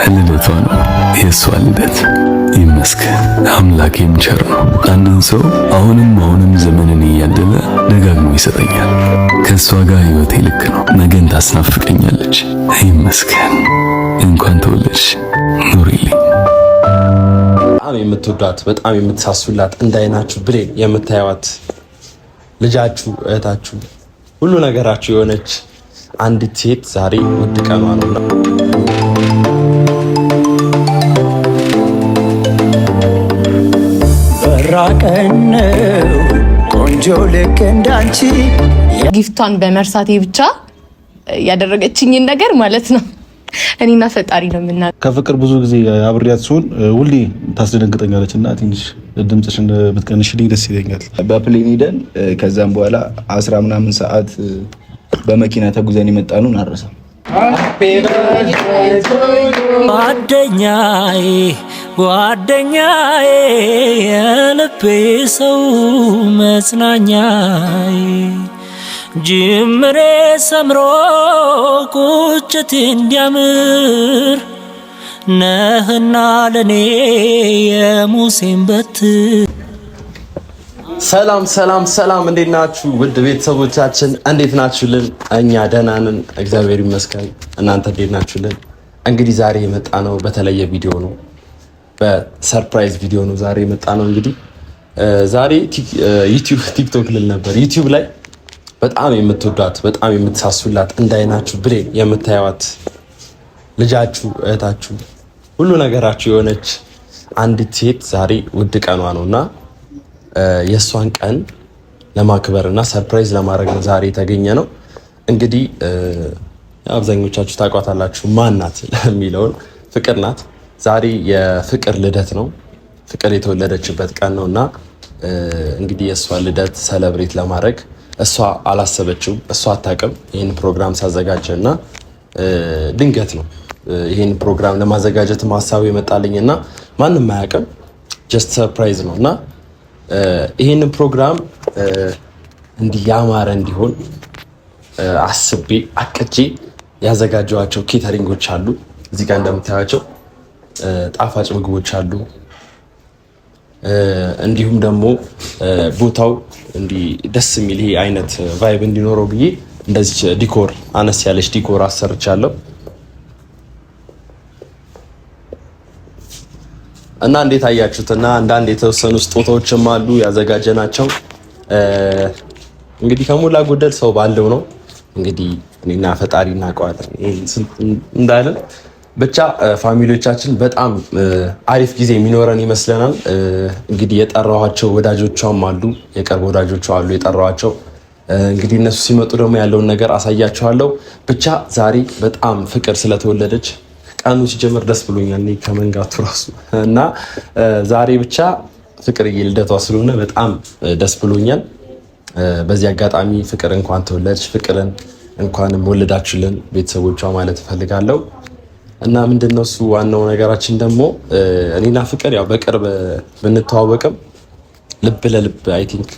ልደቷ ነው የእሷ ልደት። ይመስገን አምላኬም ቸር ነው። አንድን ሰው አሁንም ዘመንን እያደለ ደጋግሞ ይሰጠኛል። ከእሷ ጋር ህይወቴ ልክ ነው። ነገን ታስናፍቀኛለች። ይመስገን። እንኳን ተወለድሽ ኑሪልኝ። በጣም የምትወዷት በጣም የምትሳሱላት እንዳይናችሁ ብሌን የምታዩት ልጃችሁ እህታችሁ ሁሉ ነገራችሁ የሆነች አንዲት ሴት ዛሬ ውድ ቀኗ ነውና በራቀነው ቆንጆ ልክ እንዳንቺ ጊፍቷን በመርሳቴ ብቻ ያደረገችኝን ነገር ማለት ነው እኔና ፈጣሪ ነው ምና ከፍቅር ብዙ ጊዜ አብሬያት ሲሆን ሁሌ ታስደነግጠኛለች እና ትንሽ ድምጽሽን ብትቀንሽልኝ ደስ ይለኛል። በፕሌን ሄደን ከዛም በኋላ 10 ምናምን ሰዓት በመኪና ተጉዘን የመጣኑን አረሳም። ጓደኛዬ የልቤ ሰው መጽናኛዬ ጅምሬ ሰምሮ ቁጭት እንዲያምር ነህና ለኔ የሙሴን በትር። ሰላም እንዴት ናችሁ ውድ ቤተሰቦቻችን? እንዴት ናችሁልን? እኛ ደህና ነን እግዚአብሔር ይመስገን። እናንተ እንዴት ናችሁልን? እንግዲህ ዛሬ የመጣ ነው በተለየ ቪዲዮ ነው፣ በሰርፕራይዝ ቪዲዮ ነው ዛሬ የመጣ ነው። እንግዲህ ዛሬ ቲክቶክ ልል ነበር ዩቲዩብ ላይ በጣም የምትወዷት በጣም የምትሳሱላት እንዳይናችሁ ብሌን የምታዩት ልጃችሁ እህታችሁ ሁሉ ነገራችሁ የሆነች አንዲት ሴት ዛሬ ውድ ቀኗ ነውና የእሷን ቀን ለማክበርና ሰርፕራይዝ ለማድረግ ነው ዛሬ የተገኘ ነው። እንግዲህ አብዛኞቻችሁ ታውቋታላችሁ ማን ናት የሚለውን ፍቅር ናት። ዛሬ የፍቅር ልደት ነው፣ ፍቅር የተወለደችበት ቀን ነውና እንግዲህ የእሷን ልደት ሰለብሬት ለማድረግ እሷ አላሰበችውም፣ እሷ አታውቅም ይህን ፕሮግራም ሳዘጋጀና ድንገት ነው ይህን ፕሮግራም ለማዘጋጀት ሀሳቡ የመጣልኝና ማንም አያውቅም፣ ጀስት ሰርፕራይዝ ነውና ይህን ፕሮግራም እንዲህ ያማረ እንዲሆን አስቤ አቅጄ ያዘጋጀኋቸው ኬተሪንጎች አሉ። እዚህ ጋር እንደምታያቸው ጣፋጭ ምግቦች አሉ። እንዲሁም ደግሞ ቦታው እንዲህ ደስ የሚል ይሄ አይነት ቫይብ እንዲኖረው ብዬ እንደዚህ ዲኮር አነስ ያለች ዲኮር አሰርቻለሁ እና እንዴት አያችሁትና አንዳንድ የተወሰኑ ስጦታዎችም አሉ ያዘጋጀናቸው። እንግዲህ ከሞላ ጎደል ሰው ባለው ነው እንግዲህ እኔና ፈጣሪ እናውቀዋለን እንዳለን ብቻ ፋሚሊዎቻችን በጣም አሪፍ ጊዜ የሚኖረን ይመስለናል። እንግዲህ የጠራኋቸው ወዳጆቿም አሉ፣ የቅርብ ወዳጆቿ አሉ የጠራኋቸው። እንግዲህ እነሱ ሲመጡ ደግሞ ያለውን ነገር አሳያቸዋለሁ። ብቻ ዛሬ በጣም ፍቅር ስለተወለደች ቀኑ ሲጀምር ደስ ብሎኛል እኔ ከመንጋቱ ራሱ እና ዛሬ ብቻ ፍቅርዬ ልደቷ ስለሆነ በጣም ደስ ብሎኛል። በዚህ አጋጣሚ ፍቅር እንኳን ተወለድሽ፣ ፍቅርን እንኳንም ወለዳችሁልን ቤተሰቦቿ ማለት እፈልጋለሁ። እና ምንድነው እሱ ዋናው ነገራችን ደግሞ እኔና ፍቅር ያው በቅርብ ብንተዋወቅም ልብ ለልብ አይ ቲንክ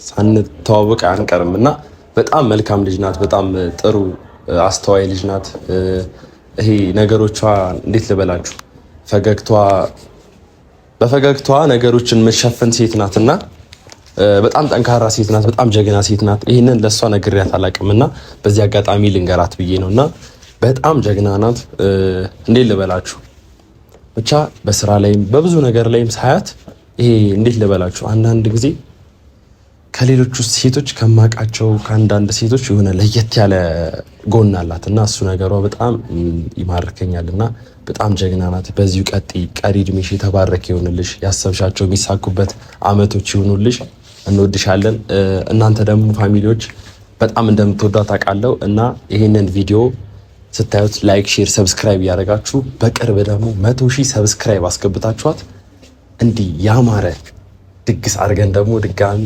ሳንተዋወቅ አንቀርም እና በጣም መልካም ልጅ ናት። በጣም ጥሩ አስተዋይ ልጅ ናት። ይሄ ነገሮቿ እንዴት ልበላችሁ በፈገግታዋ ነገሮችን መሸፈን ሴት ናትና በጣም ጠንካራ ሴት ናት። በጣም ጀግና ሴት ናት። ይህንን ለእሷ ነግሬያት አላውቅምና በዚህ አጋጣሚ ልንገራት ብዬ ነውና በጣም ጀግና ናት። እንዴት ልበላችሁ ብቻ በስራ ላይም በብዙ ነገር ላይም ሳያት ይሄ እንዴት ልበላችሁ አንዳንድ ጊዜ ከሌሎቹ ሴቶች ከማውቃቸው ከአንዳንድ ሴቶች የሆነ ለየት ያለ ጎን አላት እና እሱ ነገሯ በጣም ይማርከኛልና በጣም ጀግና ናት። በዚሁ ቀሪ እድሜሽ የተባረከ ይሆንልሽ፣ ያሰብሻቸው የሚሳኩበት አመቶች ይሆኑልሽ። እንወድሻለን። እናንተ ደግሞ ፋሚሊዎች በጣም እንደምትወዷት አውቃለሁ እና ይሄንን ቪዲዮ ስታዩት ላይክ፣ ሼር፣ ሰብስክራይብ ያደረጋችሁ በቅርብ ደግሞ 100,000 ሰብስክራይብ አስገብታችኋት እንዲህ ያማረ ድግስ አድርገን ደግሞ ድጋሚ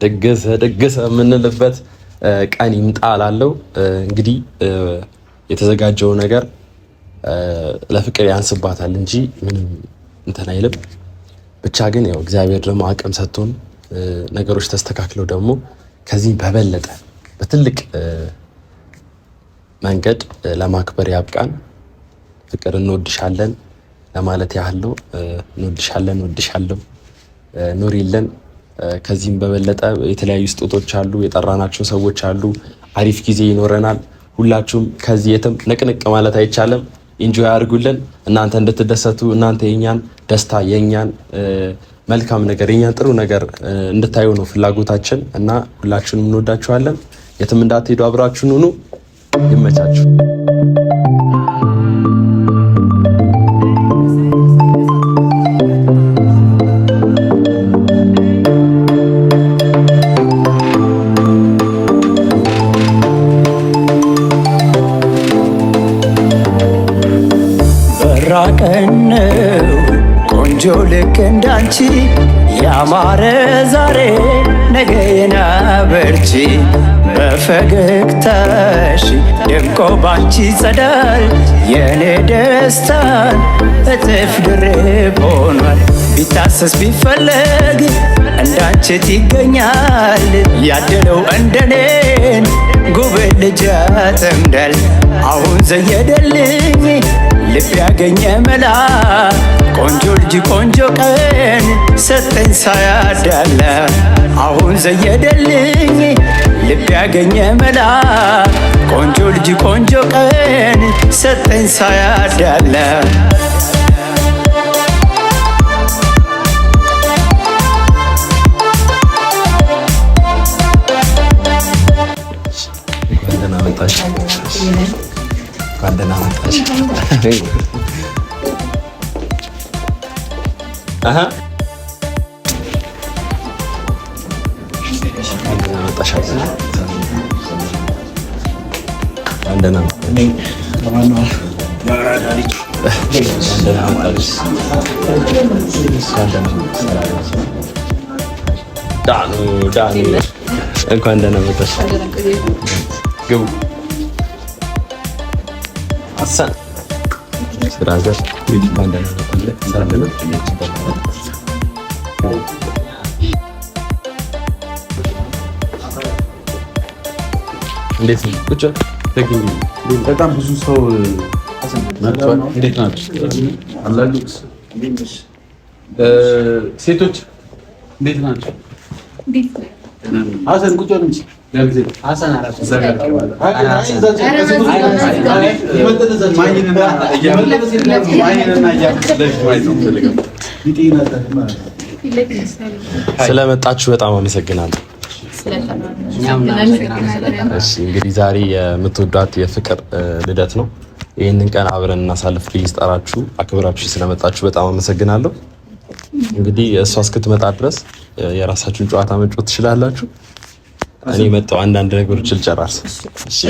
ድግስ የምንልበት ቀን ይምጣ እላለሁ። እንግዲህ የተዘጋጀው ነገር ለፍቅር ያንስባታል እንጂ ምንም እንትን አይልም። ብቻ ግን ያው እግዚአብሔር ደግሞ አቅም ሰጥቶን ነገሮች ተስተካክለው ደግሞ ከዚህ በበለጠ በትልቅ መንገድ ለማክበር ያብቃን። ፍቅር እንወድሻለን ለማለት ያህል ነው። እንወድሻለሁ ኑሪልን። ከዚህም በበለጠ የተለያዩ ስጦቶች አሉ፣ የጠራናቸው ሰዎች አሉ። አሪፍ ጊዜ ይኖረናል። ሁላችሁም ከዚህ የትም ንቅንቅ ማለት አይቻልም። ኢንጆይ አድርጉልን። እናንተ እንድትደሰቱ፣ እናንተ የኛን ደስታ የኛን መልካም ነገር የኛን ጥሩ ነገር እንድታዩ ነው ፍላጎታችን እና ሁላችሁንም እንወዳችኋለን። የትም እንዳትሄዱ፣ አብራችሁን ሁኑ። ይመቻችሁ። በራቀነው ቆንጆ ልክ እንዳንቺ ያማረ ዛሬ ነገ የናበርቺ በፈገግታሽ ደምቆ ባንቺ ጸዳል የኔ ደስታን እጥፍ ድርብ ሆኗል። ቢታሰስ ቢፈለግ እንዳንቺት ይገኛል ያደለው እንደኔን ጉብል ልጅ ያጠምዳል። አሁን ዘየደልኝ ልብ ያገኘ መላ ቆንጆ ልጅ ቆንጆ ቀን ሰጠኝ ሳያዳላ። አሁን ዘየደልኝ ልብ ያገኘ መላ ቆንጆ ልጅ ቆንጆ ቀን ሰጠኝ ሳያዳላ። ዳኑ እንኳን ደህና መጣሽ። ግቡ አሰን ስራዘር እንኳን ደህና መጣሽ። ሰላም ነው። እንዴት ነው? ቁጭ ተገኝ። በጣም ብዙ ሰው መጥቷል። እንዴት ናችሁ? አላችሁ? ሴቶች እንዴት ናችሁ? ሀሰን ቁጭ በል እንጂ ስለመጣችሁ በጣም አመሰግናለሁ። እሺ እንግዲህ ዛሬ የምትወዷት የፍቅር ልደት ነው። ይህንን ቀን አብረን እናሳልፍ ብዬ ስጠራችሁ አክብራችሁ ስለመጣችሁ በጣም አመሰግናለሁ። እንግዲህ እሷ እስክትመጣ ድረስ የራሳችሁን ጨዋታ መጫወት ትችላላችሁ። እኔ መጣሁ አንዳንድ ነገሮች ልጨራርስ። እሺ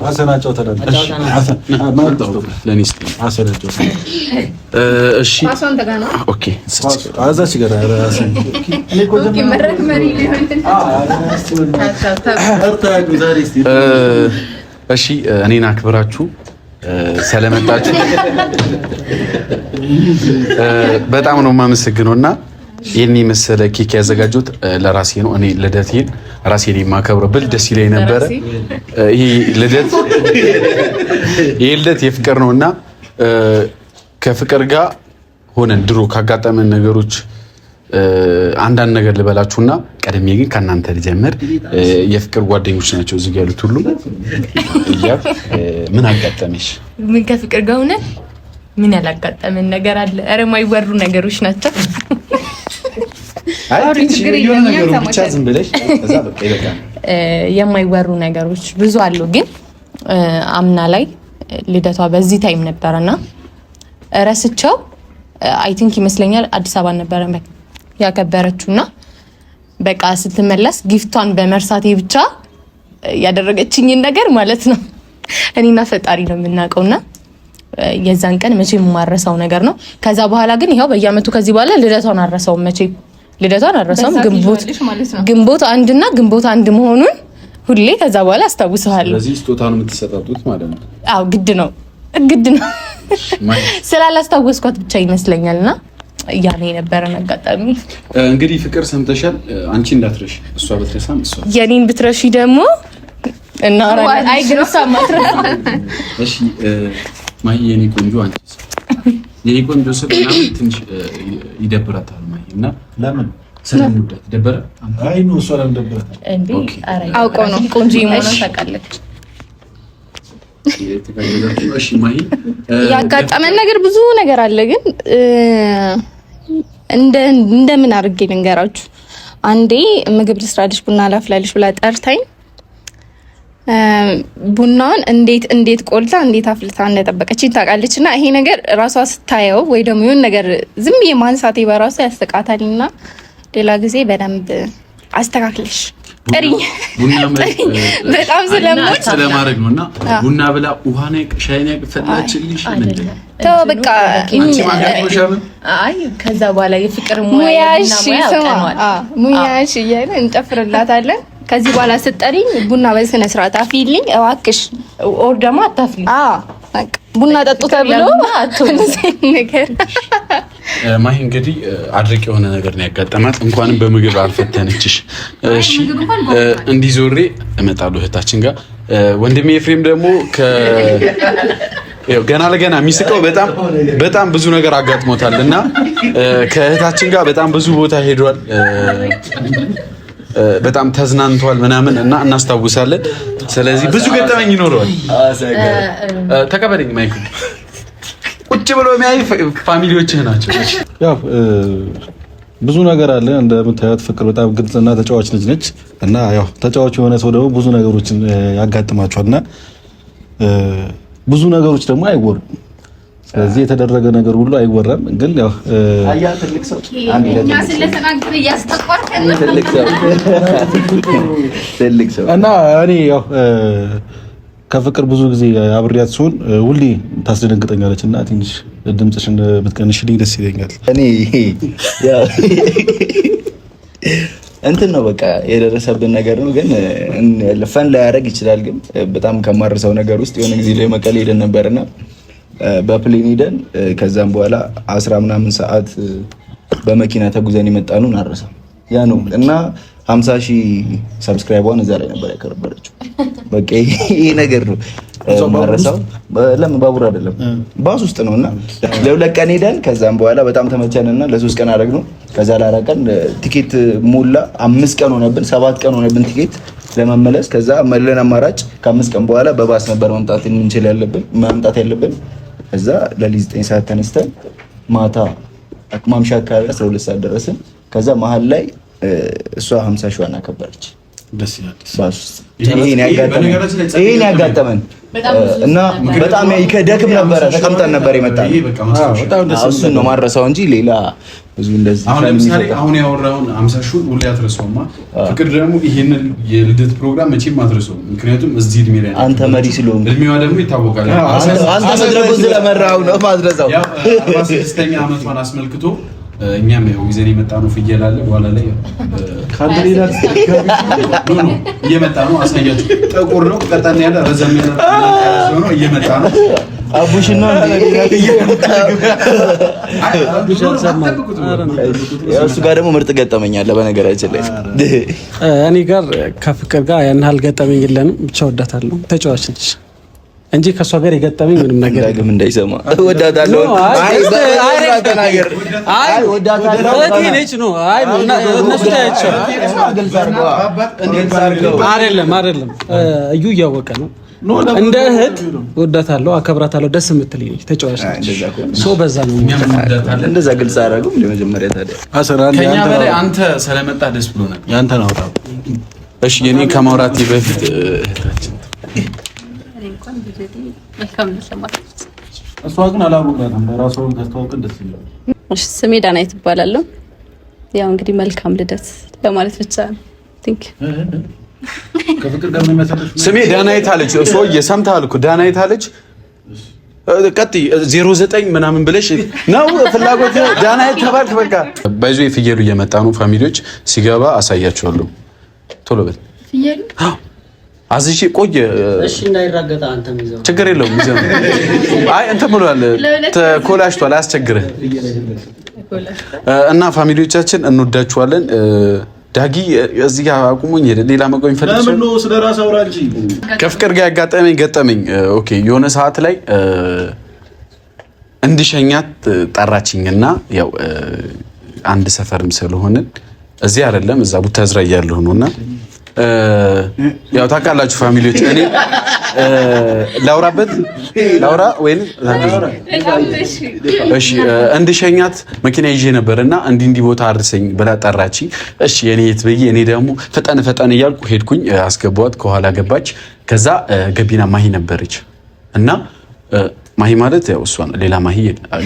ሀሰናቸው ተደረገ። እሺ ኦኬ አዛች ጋር እሺ እኔን አክብራችሁ ስለመጣችሁ በጣም ነው የማመሰግነው እና ይህን የመሰለ ኬክ ያዘጋጁት ለራሴ ነው። እኔ ልደቴን ራሴን የማከብረው ብል ደስ ይለኝ ነበረ። ይሄ ልደት የፍቅር ነውና ከፍቅር ጋር ሆነን ድሮ ካጋጠመን ነገሮች አንዳንድ ነገር ልበላችሁና ቀደም ግን ከናንተ ልጀምር። የፍቅር ጓደኞች ናቸው እዚህ ያሉት ሁሉ። ምን አጋጠመሽ? ምን ከፍቅር ጋር ሆነ ምን ያላጋጠመን ነገር አለ? ኧረ የማይወሩ ነገሮች ናቸው። የማይወሩ ነገሮች ብዙ አሉ። ግን አምና ላይ ልደቷ በዚህ ታይም ነበርና ረስቸው አይ ቲንክ ይመስለኛል አዲስ አበባ ነበረ ያከበረችውና በቃ ስትመለስ ጊፍቷን በመርሳቴ ብቻ ያደረገችኝን ነገር ማለት ነው እኔና ፈጣሪ ነው የምናውቀውና የዛን ቀን መቼም የማረሳው ነገር ነው። ከዛ በኋላ ግን ይሄው በየአመቱ ከዚህ በኋላ ልደቷን አረሳውም። መቼም ልደቷን አረሳውም። ግንቦት አንድና ግንቦት አንድ መሆኑን ሁሌ ከዛ በኋላ አስታውሰዋለሁ። ስለዚህ ስጦታውን የምትሰጣጡት ማለት ነው? አዎ ግድ ነው ስላላስታወስኳት ብቻ ይመስለኛልና ያኔ የነበረን አጋጣሚ። እንግዲህ ፍቅር ሰምተሻል። አንቺ እንዳትረሺ፣ እሷ ብትረሳም እሷ የኔን ብትረሺ ደግሞ እናወራለን። አይ ግን እሷ ማትረሳ። እሺ ማይ የኔ ቆንጆ አንቺስ የኔ ቆንጆ ስለና ትንሽ ይደብራታል ማይ እና ለምን ስለምወዳት ደበረ አይ ነው እሷ ለምን ደበረ እንዴ አውቀው ነው ቆንጆ ይሞና ታውቃለች እሺ ማይ ያጋጠመን ነገር ብዙ ነገር አለ ግን እንደምን አድርጌ ልንገራችሁ አንዴ ምግብ ልስራልሽ ቡና ላፍላልሽ ብላ ጠርታኝ ቡናውን እንዴት ቆልታ እንዴት አፍልታ እንደጠበቀችኝ ታውቃለችና ይሄ ነገር ራሷ ስታየው ወይ ደግሞ የሆነ ነገር ዝም ብዬ ማንሳቴ በራሱ ያስጠቃታልና ሌላ ጊዜ በደንብ አስተካክልሽ ጥሪኝ በጣም ስለማድረግ ነውና ቡና ብላ ውሃ ነው ሻይ ነው ፈላችልሽ ምንድን ተው በቃ አይ ከዛ በኋላ የፍቅር ሙያሽ እያለ እንጨፍርላታለን ከዚህ በኋላ ስጠሪኝ ቡና በስነ ስርዓት አፊልኝ እባክሽ ኦር ደግሞ አታፍሊ በቃ ቡና ጠጡ ተብሎ ነገር ማይ እንግዲህ አድርቅ የሆነ ነገር ነው ያጋጠማት እንኳንም በምግብ አልፈተነችሽ እሺ እንዲዞሬ እመጣለሁ እህታችን ጋር ወንድሜ ኤፍሬም ደግሞ ገና ለገና የሚስቀው በጣም ብዙ ነገር አጋጥሞታልና ከእህታችን ጋር በጣም ብዙ ቦታ ሄዷል በጣም ተዝናንቷል ምናምን እና እናስታውሳለን ስለዚህ ብዙ ገጠመኝ ይኖረዋል ተቀበለኝ ማይኩ ቁጭ ብሎ የሚያይ ፋሚሊዎችህ ናቸው ያው ብዙ ነገር አለ እንደምታዩት ፍቅር በጣም ግልጽና ተጫዋች ልጅ ነች እና ያው ተጫዋች የሆነ ሰው ደግሞ ብዙ ነገሮችን ያጋጥማቸዋልና ብዙ ነገሮች ደግሞ አይወሩም ስለዚህ የተደረገ ነገር ሁሉ አይወራም ግን ያው አያ ትልቅ ሰው እኛ ስለተናገረ ያስተቋርከን ትልቅ ሰው እና እኔ ያው ከፍቅር ብዙ ጊዜ አብሬያት ሲሆን ሁሌ ታስደነግጠኛለች እና ትንሽ ድምጽሽን ብትቀንሽልኝ ደስ ይለኛል እኔ ያው እንትን ነው በቃ የደረሰብን ነገር ነው ግን ፈን ላይ ያደርግ ይችላል ግን በጣም ከማርሰው ነገር ውስጥ የሆነ ጊዜ ላይ መቀሌ ሄደን ነበርና በፕሌን ሄደን ከዛም በኋላ 10 ምናምን ሰዓት በመኪና ተጉዘን የመጣኑን አረሳ ያ ነው እና 50,000 ሰብስክራይበርን እዛ ላይ ነበር ያከበረችው በቃ ይሄ ነገር ነው ማረሳው ለምን ባቡር አይደለም ባስ ውስጥ ነውና ለሁለት ቀን ሄደን ከዛም በኋላ በጣም ተመቸንና ለሶስት ቀን አደረግነው ከዛ ላራቀን ቲኬት ሞላ 5 ቀን ሆነብን 7 ቀን ሆነብን ቲኬት ለመመለስ ከዛ መለን አማራጭ ከ5 ቀን በኋላ በባስ ነበር ማምጣት ያለብን ከዛ ለሊዝ 9 ሰዓት ተነስተን ማታ ማምሻ አካባቢ 12 ሰዓት ደረስን ከዛ መሀል ላይ እሷ 50,000 አከበረች ደስ ይላል ባስ ይሄን ያጋጠመን እና በጣም ይከደክም ነበር ተቀምጠን ነበር የመጣነው እሱን ነው ማረሳው እንጂ ሌላ ብዙ እንደዚህ አሁን ለምሳሌ አሁን ያወራውን 50,000 ሁሉ ያትረሳውማ ፍቅር ደግሞ ይሄንን የልደት ፕሮግራም መቼም አትረሳው ምክንያቱም እዚህ እድሜ ላይ አንተ መሪ ስለሆንክ እድሜዋ ደግሞ ይታወቃል አንተ መድረኩን ስለመራው ነው ማድረሰው 46ኛ ዓመቷን አስመልክቶ እኛም ያው ይዘን የመጣነው ፍየል አለ በኋላ ላይ ካንደሌላ ነው እየመጣ ነው አሳያችሁ ጥቁር ነው ቀጣን ያለ ረዘም ያለ ነው እየመጣ ነው አቡሽና እሱ ጋር ደግሞ ምርጥ ገጠመኝ አለ በነገራችን ላይ እኔ ጋር ከፍቅር ጋር ያን ያህል ገጠመኝ የለንም ብቻ ወዳታለሁ ተጫዋች ነች እንጂ ከሷ ጋር የገጠመኝ ምንም ነገር ዳግም እንዳይሰማ ወዳታለሁ ወዳታለሁ ነች ነው አይ እነሱ ታያቸው አይደለም እዩ እያወቀ ነው እንደ እህት ወዳታለሁ አከብራታለሁ ደስ የምትል ነች ተጫዋች ነች ሶ በዛ ነው እንደዛ ግልጽ አደረገው ለመጀመሪያ ታዲያ ከኛ በላይ አንተ ስለመጣ ደስ ብሎናል ያንተ ነው አውጣው እሺ የኔ ከማውራቴ በፊት እህታችን እሷ ግን አላወቅናትም በራሷ ተስተዋውቀን ደስ ይላል እሺ ስሜ ዳናይት እባላለሁ ያው እንግዲህ መልካም ልደት ለማለት ብቻ ቲንክ ከፍቅር ጋር ምን መሰለሽ ስሜ ዳናይት አለች እሷ የሰምታል እኮ ዳናይት አለች ቀጥይ 09 ምናምን ብለሽ ነው ፍላጎት ዳናይት ተባልክ በቃ ባይዞ የፍየሉ እየመጣ ነው ፋሚሊዎች ሲገባ አሳያቸዋለሁ ቶሎ በል ፍየሉ አዝሽ ቆየ እሺ እንዳይራገጣ አንተም ይዘው ችግር የለውም ይዘው አይ እንትን ብሏል ተኮላሽቷል አያስቸግርህ እና ፋሚሊዎቻችን እንወዳችኋለን ዳጊ እዚህ ጋር አቁሙኝ ሌላ መቆም ፈልግሽ ለምን ነው ስለራስ አውራ እንጂ ከፍቅር ጋር ያጋጠመኝ ኦኬ የሆነ ሰዓት ላይ እንድሸኛት ጠራችኝና ያው አንድ ሰፈርም ስለሆነን እዚህ አይደለም እዛ ቡታዝራ ያለው ነውና ያው ታውቃላችሁ ፋሚሊዎች እኔ ላውራ ወይ እሺ እንድሸኛት መኪና ይዤ ነበርና እንዲህ ቦታ አድርሰኝ ብላ ጠራችኝ። እሺ የኔ የት ብዬ እኔ ደግሞ ፈጠን እያልኩ ሄድኩኝ። አስገባኋት፣ ከኋላ ገባች። ከዛ ገቢና ማሂ ነበረች እና ማሂ ማለት ያው እሷ ሌላ ማሂ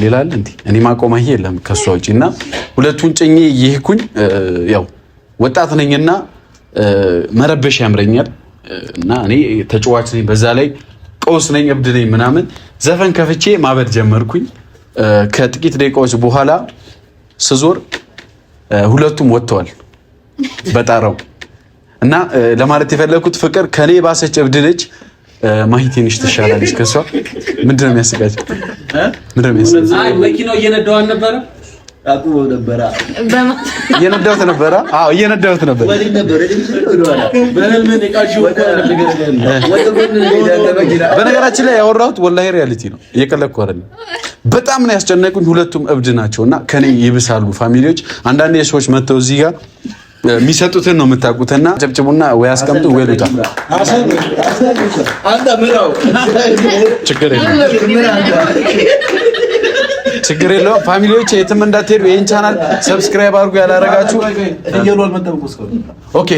ሌላ አለ እንዴ? እኔ ማቆም ማሂ የለም ከሷ ውጪና ሁለቱን ጭኜ ይሄኩኝ። ያው ወጣት ነኝና መረበሽ ያምረኛል እና እኔ ተጫዋች ነኝ፣ በዛ ላይ ቀውስ ነኝ፣ እብድ ነኝ ምናምን ዘፈን ከፍቼ ማበድ ጀመርኩኝ። ከጥቂት ደቂቃዎች በኋላ ስዞር ሁለቱም ወጥተዋል በጣራው እና ለማለት የፈለኩት ፍቅር ከኔ ባሰች እብድ ነች። ማሂ ትንሽ ትሻላለች ከሷ። ምንድነው የሚያስቃቸው? አይ መኪናው እየነዳው አልነበረ? አቁሞ ነበር። እየነዳሁት ነበር። አዎ እየነዳሁት ነበር። በነገራችን ላይ ያወራሁት ወላሂ ሪያሊቲ ነው፣ እየቀለድኩ አይደለም። በጣም ነው ያስጨነቁኝ። ሁለቱም እብድ ናቸውና ከኔ ይብሳሉ ፋሚሊዎች። አንዳንድ የሰዎች መተው እዚህ ጋር የሚሰጡትን ነው የምታውቁትና ጨብጭቡና ወይ አስቀምጡ ወይ ልውጣ። ችግር የለውም ፋሚሊዎች፣ የትም እንዳትሄዱ። ይሄን ቻናል ሰብስክራይብ አድርጉ ያላረጋችሁ። ኦኬ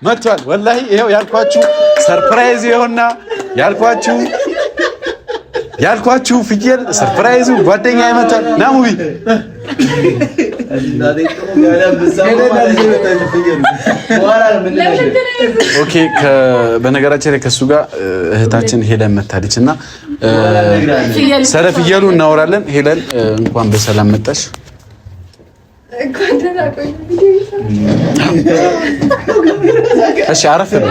መጥቷል። ወላሂ ይሄው ያልኳችሁ ሰርፕራይዝ ይሆንና ያልኳችሁ ፍየል ሰርፕራይዙ ጓደኛ ይመጣል። ናሙቢ ኦኬ። በነገራችን ላይ ከሱ ጋር እህታችን ሄለን መታለችና ስለ ፍየሉ እናወራለን። ሄለን እንኳን በሰላም መጣሽ። እሺ አረፍ ነው።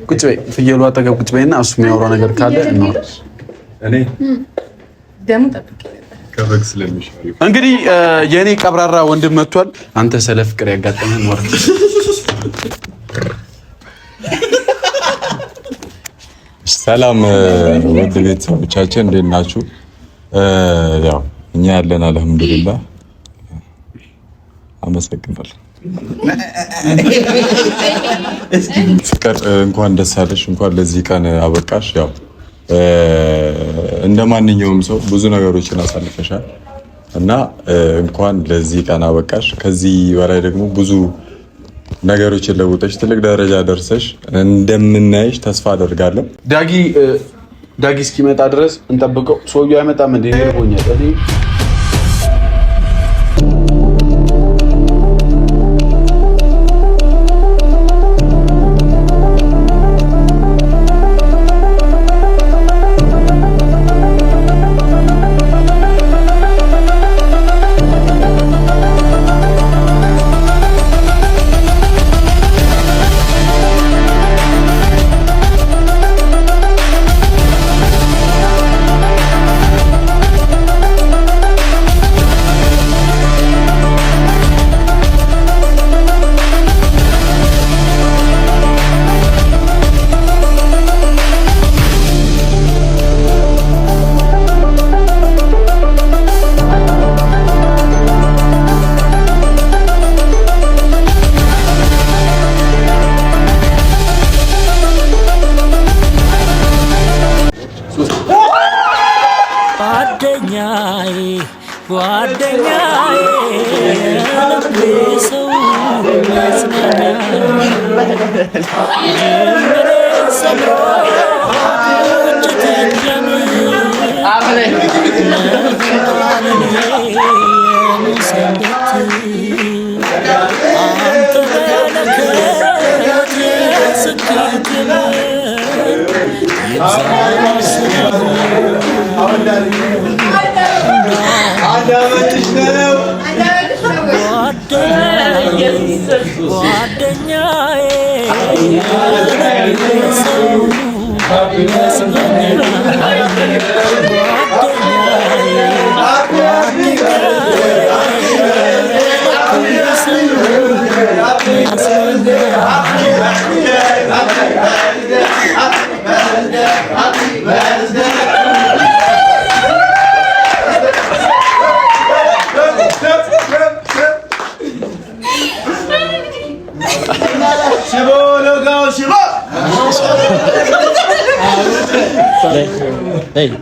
ቁጭ በይ፣ ፍየሉ አጠገብ ቁጭ በይና እሱ የሚያወራው ነገር ካለ እናወራ። እኔ ደሙ ጠብቂ ከበግ ስለሚሻል እንግዲህ የኔ ቀብራራ ወንድም መጥቷል። አንተ ስለ ፍቅር ያጋጠመን ወር ሰላም ውድ ቤተሰቦቻችን እንዴት ናችሁ? ያው እኛ ያለን አልሐምዱሊላህ። አመሰግናለሁ። ፍቅር እንኳን ደስ አለሽ፣ እንኳን ለዚህ ቀን አበቃሽ። ያው እንደ ማንኛውም ሰው ብዙ ነገሮችን አሳልፈሻል እና እንኳን ለዚህ ቀን አበቃሽ። ከዚህ በላይ ደግሞ ብዙ ነገሮችን ለውጠሽ ትልቅ ደረጃ ደርሰሽ እንደምናይሽ ተስፋ አደርጋለሁ። ዳጊ እስኪመጣ ድረስ እንጠብቀው። ሰውዬው አይመጣም እንዴ? ይርቦኛል እኔ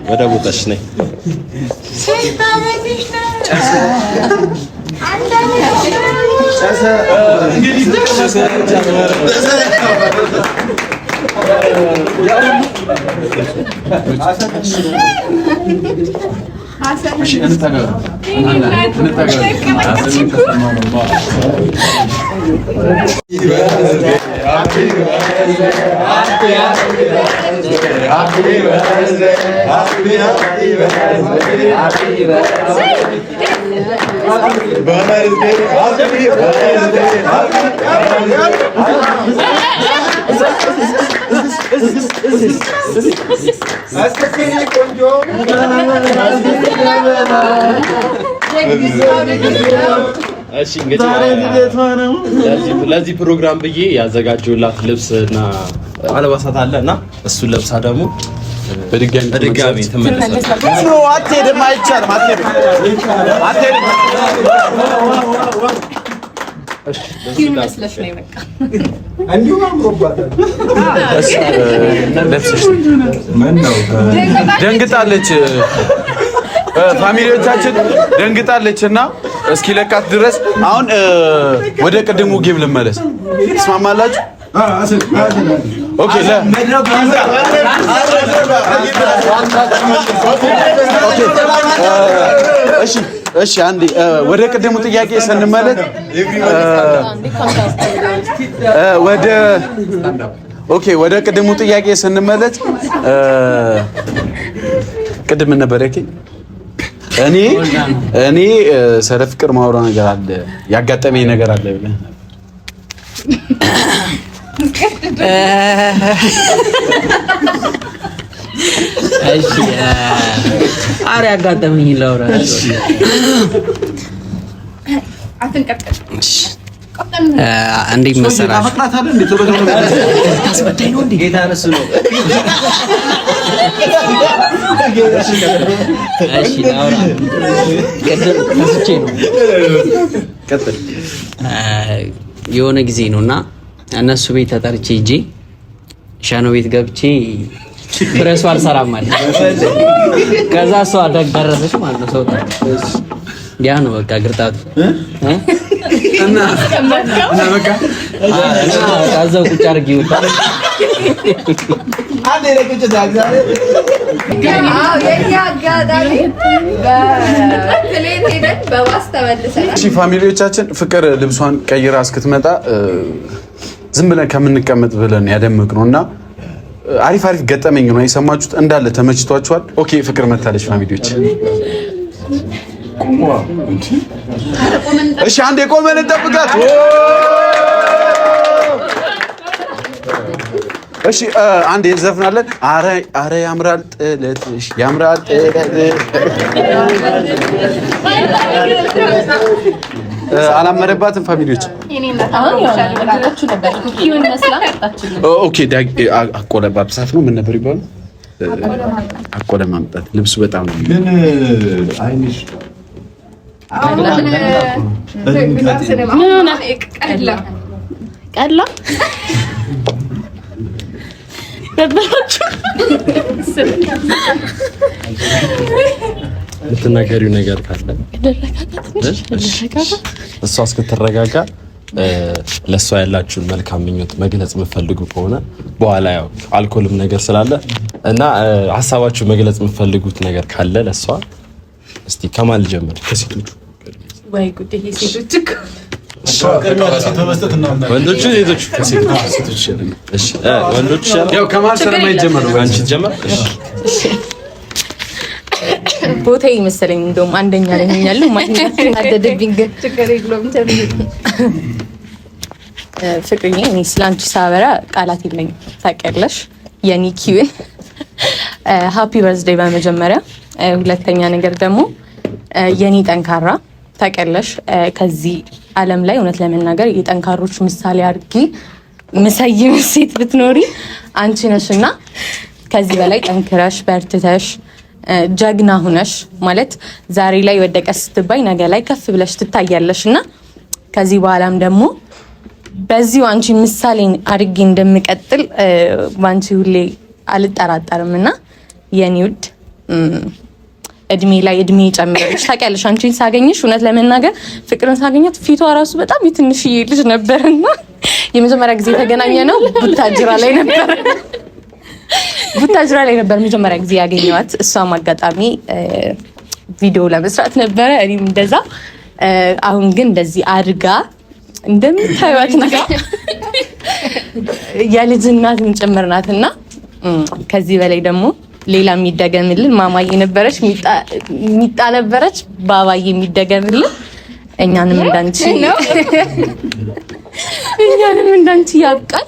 ወደ ቦታሽ ነይ። እሺ እንግዲህ ለዚህ ፕሮግራም ብዬ ያዘጋጀሁላት ልብስና አልባሳት አለና እሱን ለብሳ ደግሞ በድጋሚ ትመለሳለች። አትሄድም፣ አይቻልም። አትሄድም። ደንግጣለች፣ ፋሚሊዎቻችን ደንግጣለች እና እስኪ ለቃት ድረስ አሁን ወደ ቅድሙ ጌም ልመለስ። ትስማማላችሁ? ኦኬ እሺ አንዴ ወደ ቅድሙ ጥያቄ ስንመለስ ወደ ቅድሙ ጥያቄ ስንመለስ ቅድም ነበር ያከኝ እኔ ስለ ፍቅር ማውራ ነገር አለ፣ ያጋጠመኝ ነገር አለ ብለህ እሺ አረ ያጋጠመኝ ላውራ። እንዴት መሰራሽ? ታስበዳኝ ነው እንዴ? ጌታ ነሱ ነው። እሺ ላውራ። ቀጥል ተስቼ ነው። ቀጥል። የሆነ ጊዜ ነውና እነሱ ቤት ተጠርቼ ሂጄ ሻኖ ቤት ገብቼ ፕሬሱ አልሰራም ማለት ከዛ እሷ ደረሰች ማለት ነው። ሰው ያ ነው በቃ ግርጣቱ እና በቃ አዛው ቁጭ አድርጊ ወጣ አንዴ ለቁጭ ዳግዛሬ እሺ ፋሚሊዎቻችን ፍቅር ልብሷን ቀይራ እስክትመጣ ዝም ብለን ከምንቀመጥ ብለን ያደምቅነውና አሪፍ ገጠመኝ ነው የሰማችሁት። እንዳለ ተመችቷችኋል? ኦኬ ፍቅር መታለች ፋሚሊዎች። እሺ አንዴ ቆመን እንጠብቃት። እሺ አንዴ እንዘፍናለን። አረ ያምራል ጥለትሽ ያምራል ጥለትሽ አላመረባትም ፋሚሊዎች። ኦኬ አቆለባብሳት ነው ምን ነበር ይባላል? አቆለማምጣት ልብሱ በጣም ነው ግን አይንሽ ቀላ የምትናገሪው ነገር ካለ እሷ እስክትረጋጋ ለእሷ ያላችሁን መልካም ምኞት መግለጽ የምትፈልጉ ከሆነ በኋላ ያው አልኮልም ነገር ስላለ እና ሀሳባችሁ መግለጽ የምትፈልጉት ነገር ካለ ለእሷ እስቲ ከማን ልጀምር? ከሴቶቹ ወይ ጉድ! ይሄ ሴቶች እኮ ወንዶቹ ሴቶቹ ከሴቶቹ እሺ ወንዶቹ ያው ከማን ስለማይጀመር ነው አንቺ ጀመር። እሺ ቦታ ይመስለኝ እንደውም አንደኛ ላይ ሆኛለሁ ማለት አደደብኝ። ግን ችግር የለውም ፍቅርዬ፣ እኔ ስላንቺ ሳበራ ቃላት የለኝም ታውቂያለሽ። የኔ ኪዩን ሃፒ በርዝዴይ በመጀመሪያ። ሁለተኛ ነገር ደግሞ የኔ ጠንካራ ታውቂያለሽ። ከዚህ ዓለም ላይ እውነት ለመናገር የጠንካሮች ምሳሌ አድርጌ ምሰይም ሴት ብትኖሪ አንቺ ነሽና ከዚህ በላይ ጠንክረሽ በርትተሽ ጀግና ሁነሽ ማለት ዛሬ ላይ ወደቀ ስትባይ ነገ ላይ ከፍ ብለሽ ትታያለሽና ከዚህ በኋላም ደግሞ በዚሁ አንቺ ምሳሌ አድርጌ እንደምቀጥል ባንቺ ሁሌ አልጠራጠርምና የኔ ውድ እድሜ ላይ እድሜ ጨምረሽ ታውቂያለሽ። አንቺን ሳገኝሽ እውነት ለመናገር ፍቅርን ሳገኛት ፊቷ ራሱ በጣም የትንሽዬ ልጅ ነበርና የመጀመሪያ ጊዜ የተገናኘ ነው ቡታጅራ ላይ ነበር መጀመሪያ ጊዜ ያገኘኋት። እሷም አጋጣሚ ቪዲዮ ለመስራት ነበረ እኔም እንደዛ። አሁን ግን እንደዚህ አድጋ እንደምታዩት ነገር የልጅ እናትም ጭምር ናትና ከዚህ በላይ ደግሞ ሌላ የሚደገምልን ማማዬ ነበረች፣ ሚጣ ነበረች፣ ባባዬ የሚደገምልን እኛንም እንዳንቺ ያብቃል።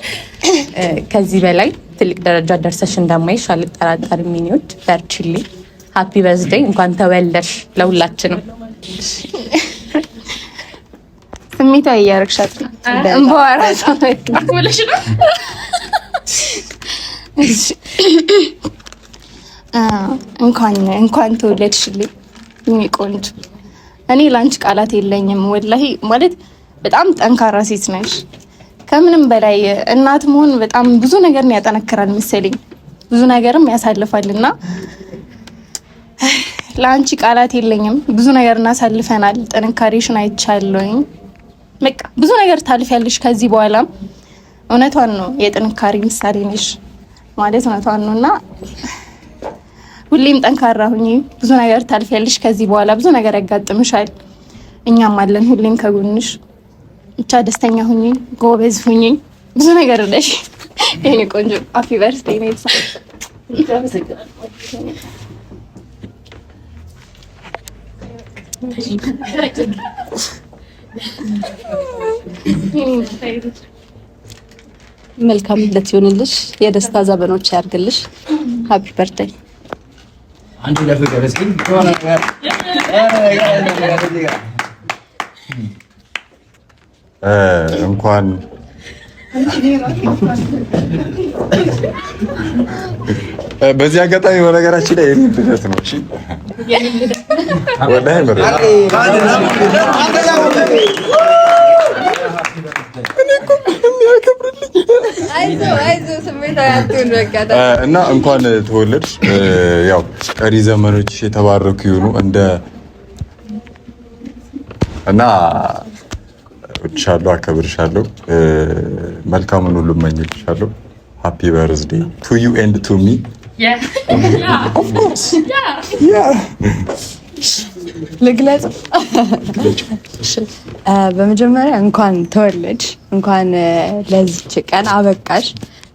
ከዚህ በላይ ትልቅ ደረጃ ደርሰሽ እንደማይሽ አልጠራጠርም። ሚኒውድ በርቺልኝ። ሃፒ በርዝዴይ። እንኳን ተወለድሽ ለሁላችንም። ስሜታዊ እያደረግሻት ነው። እንባራስ ወለሽ ነው። እንኳን ተወለድሽልኝ የኔ ቆንጆ። እኔ ላንቺ ቃላት የለኝም ወላሂ። ማለት በጣም ጠንካራ ሴት ነሽ። ከምንም በላይ እናት መሆን በጣም ብዙ ነገርን ያጠነክራል መሰለኝ፣ ብዙ ነገርም ያሳልፋልና ላንቺ ቃላት የለኝም። ብዙ ነገር እናሳልፈናል። ጥንካሬሽን አይቻለሁኝ። በቃ ብዙ ነገር ታልፊያለሽ ከዚህ በኋላም። እውነቷን ነው፣ የጥንካሬ ምሳሌ ነሽ ማለት እውነቷን ነውና ሁሌም ጠንካራ ሁኚ። ብዙ ነገር ታልፊያለሽ ከዚህ በኋላ፣ ብዙ ነገር ያጋጥምሻል። እኛም አለን ሁሌም ከጎንሽ። ብቻ ደስተኛ ሁኚ፣ ጎበዝ ሁኚ፣ ብዙ ነገር ነሽ የኔ ቆንጆ። ሃፒ በርዝዴይ ሜልሳ። መልካም ልደት ይሁንልሽ፣ የደስታ ዘመኖች ያርግልሽ። ሃፒ በርዝዴይ። አንዱ ለፍቅር እስኪ እንኳን በዚህ አጋጣሚ በነገራችን ላይ የኔ ልደት ነው። እሺ ወላሂ እና እንኳን ተወለድሽ። ያው ቀሪ ዘመኖች የተባረኩ ይሁኑ እና እወድሻለሁ፣ አከብርሻለሁ፣ መልካሙን ሁሉ እመኝልሻለሁ። ሃፒ በርዝዴይ ቱ ዩ ኤንድ ቱ ሚ። ኦፍ ኮርስ ልግለጽ። በመጀመሪያ እንኳን ተወለድሽ፣ እንኳን ለዚች ቀን አበቃሽ።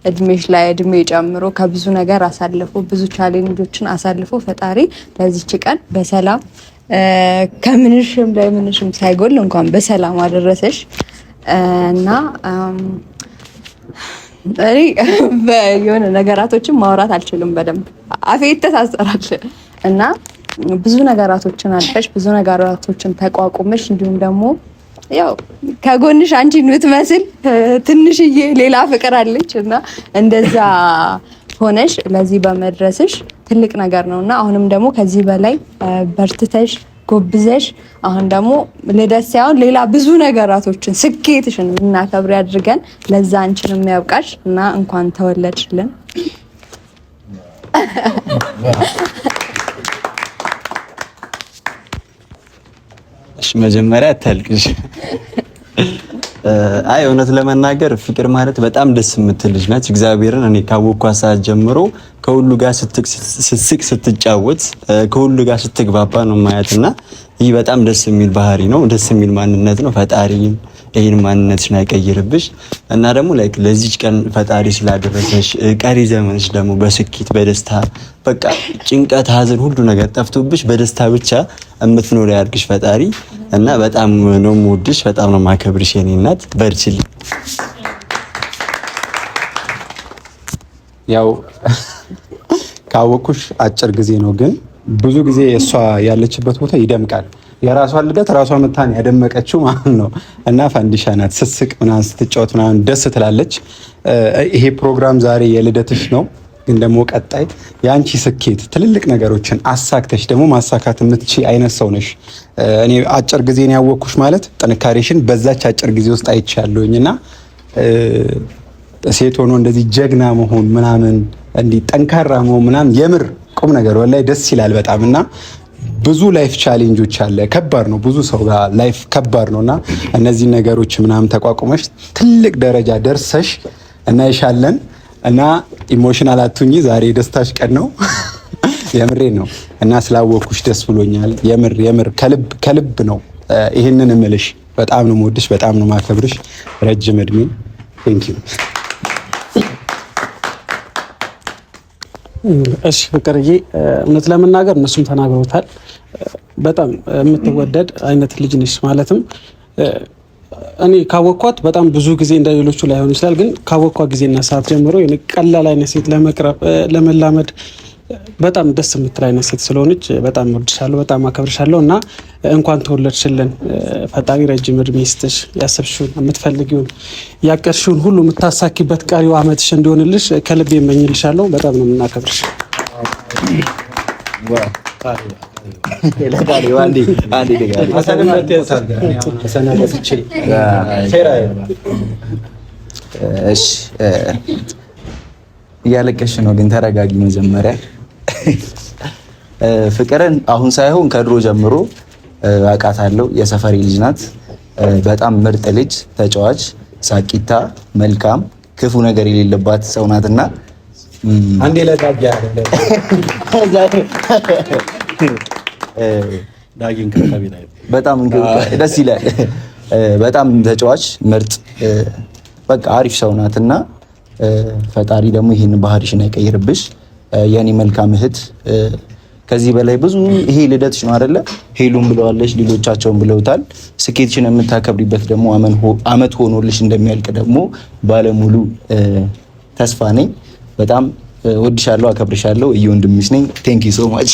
እድሜሽ ላይ እድሜ ጨምሮ ከብዙ ነገር አሳልፎ ብዙ ቻሌንጆችን አሳልፎ ፈጣሪ ለዚች ቀን በሰላም ከምንሽም ላይ ምንሽም ሳይጎል እንኳን በሰላም አደረሰሽ እና እኔ የሆነ ነገራቶችን ማውራት አልችልም በደንብ አፌ ይተሳሰራል እና ብዙ ነገራቶችን አልፈሽ ብዙ ነገራቶችን ተቋቁመሽ እንዲሁም ደግሞ ያው ከጎንሽ አንቺን የምትመስል ትንሽዬ ሌላ ፍቅር አለች እና እንደዛ ሆነሽ ለዚህ በመድረስሽ ትልቅ ነገር ነውና አሁንም ደግሞ ከዚህ በላይ በርትተሽ ጎብዘሽ አሁን ደግሞ ልደት ሳይሆን ሌላ ብዙ ነገራቶችን ስኬትሽን እናከብር ያድርገን። ለዛ አንቺን የሚያብቃሽ እና እንኳን ተወለድሽልን። እሺ መጀመሪያ አታልቅሽ። አይ እውነት ለመናገር ፍቅር ማለት በጣም ደስ የምትል ልጅ ናት። እግዚአብሔርን እኔ ካወቅኳት ሰዓት ጀምሮ ከሁሉ ጋር ስትስቅ ስትጫወት ከሁሉ ጋር ስትግባባ ነው ማየትና ይህ በጣም ደስ የሚል ባህሪ ነው፣ ደስ የሚል ማንነት ነው። ፈጣሪም ይሄን ማንነትሽን አይቀይርብሽ እና ደግሞ ለዚች ቀን ፈጣሪ ስላደረሰሽ ቀሪ ዘመንሽ ደግሞ በስኬት በደስታ በቃ ጭንቀት፣ ሀዘን ሁሉ ነገር ጠፍቶብሽ በደስታ ብቻ እምትኖር ያድርግሽ ፈጣሪ እና በጣም ነው የምወድሽ፣ በጣም ነው የማከብርሽ የኔ እናት። በርቺልኝ። ያው ካወኩሽ አጭር ጊዜ ነው፣ ግን ብዙ ጊዜ እሷ ያለችበት ቦታ ይደምቃል። የራሷን ልደት ራሷ መታን ያደመቀችው ማለት ነው። እና ፋንዲሻ ናት ስስቅ ምናምን ስትጫወት ምናምን ደስ ትላለች። ይሄ ፕሮግራም ዛሬ የልደትሽ ነው፣ ግን ደግሞ ቀጣይ የአንቺ ስኬት ትልልቅ ነገሮችን አሳክተሽ ደግሞ ማሳካት የምትችይ አይነት ሰው ነሽ። እኔ አጭር ጊዜ ነው ያወቅኩሽ ማለት ጥንካሬሽን በዛች አጭር ጊዜ ውስጥ አይቻለሁኝ እና ሴት ሆኖ እንደዚህ ጀግና መሆን ምናምን እንዲህ ጠንካራ መሆን ምናምን የምር ቁም ነገር ወላሂ ደስ ይላል በጣም እና ብዙ ላይፍ ቻሌንጆች አለ። ከባድ ነው፣ ብዙ ሰው ጋር ላይፍ ከባድ ነውና እነዚህ ነገሮች ምናምን ተቋቁመሽ ትልቅ ደረጃ ደርሰሽ እናይሻለን እና ኢሞሽናል አትሁኚ። ዛሬ ደስታሽ ቀን ነው የምሬ ነው እና ስላወቅኩሽ ደስ ብሎኛል። የምር ከልብ ነው ይሄንን እምልሽ። በጣም ነው የምወድሽ፣ በጣም ነው የማከብርሽ። ረጅም እድሜ። ቴንክ ዩ። እሺ ፍቅርዬ፣ እውነት ለመናገር እነሱም ተናግረውታል። በጣም የምትወደድ አይነት ልጅ ነሽ። ማለትም እኔ ካወቅኳት በጣም ብዙ ጊዜ እንደሌሎቹ ላይሆን ይችላል፣ ግን ካወቅኳት ጊዜና ሰዓት ጀምሮ ቀላል አይነት ሴት ለመቅረብ ለመላመድ በጣም ደስ የምትል አይነት ሴት ስለሆነች በጣም እወድሻለሁ፣ በጣም አከብርሻለሁ እና እንኳን ተወለድሽልን። ፈጣሪ ረጅም እድሜ ይስጥሽ። ያሰብሽውን የምትፈልጊውን ያቀድሽውን ሁሉ የምታሳኪበት ቀሪው አመትሽ እንዲሆንልሽ ከልብ እመኝልሻለሁ። በጣም ነው የምናከብርሽ። እያለቀሽ ነው ግን ተረጋጊ መጀመሪያ። ፍቅርን አሁን ሳይሆን ከድሮ ጀምሮ አውቃታለሁ። የሰፈሪ ልጅ ናት። በጣም ምርጥ ልጅ፣ ተጫዋች፣ ሳቂታ፣ መልካም፣ ክፉ ነገር የሌለባት ሰው ናትና አንዴ ለዳጊ አይደለም ዳጊን ከካቢ ላይ በጣም ደስ ይላል። በጣም ተጫዋች፣ ምርጥ፣ በቃ አሪፍ ሰው ናትና ፈጣሪ ደግሞ ይሄን ባህሪሽን አይቀይርብሽ። የኔ መልካም እህት፣ ከዚህ በላይ ብዙ ይሄ ልደትሽ ነው አይደለ? ሄሉም ብለዋለሽ፣ ሌሎቻቸውን ብለውታል። ስኬትሽን የምታከብሪበት ደግሞ አመት ሆኖልሽ እንደሚያልቅ ደግሞ ባለሙሉ ተስፋ ነኝ። በጣም ወድሻለሁ፣ አከብርሻለሁ። ወንድምሽ ነኝ። ቴንክ ዩ ሶ ማች።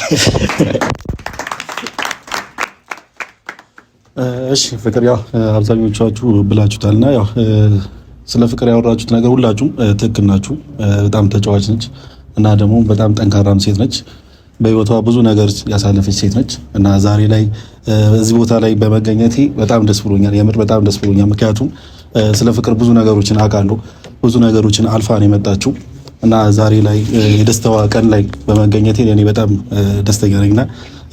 እሺ ፍቅር፣ ያው አብዛኞቻችሁ ብላችሁታልና ያው ስለ ፍቅር ያወራችሁት ነገር ሁላችሁም ትክክል ናችሁ። በጣም ተጫዋች ነች እና ደግሞ በጣም ጠንካራም ሴት ነች። በህይወቷ ብዙ ነገር ያሳለፈች ሴት ነች እና ዛሬ ላይ እዚህ ቦታ ላይ በመገኘቴ በጣም ደስ ብሎኛል። የምር በጣም ደስ ብሎኛል። ምክንያቱም ስለ ፍቅር ብዙ ነገሮችን አውቃለሁ። ብዙ ነገሮችን አልፋ ነው የመጣችው እና ዛሬ ላይ የደስታዋ ቀን ላይ በመገኘቴ እኔ በጣም ደስተኛ ነኝና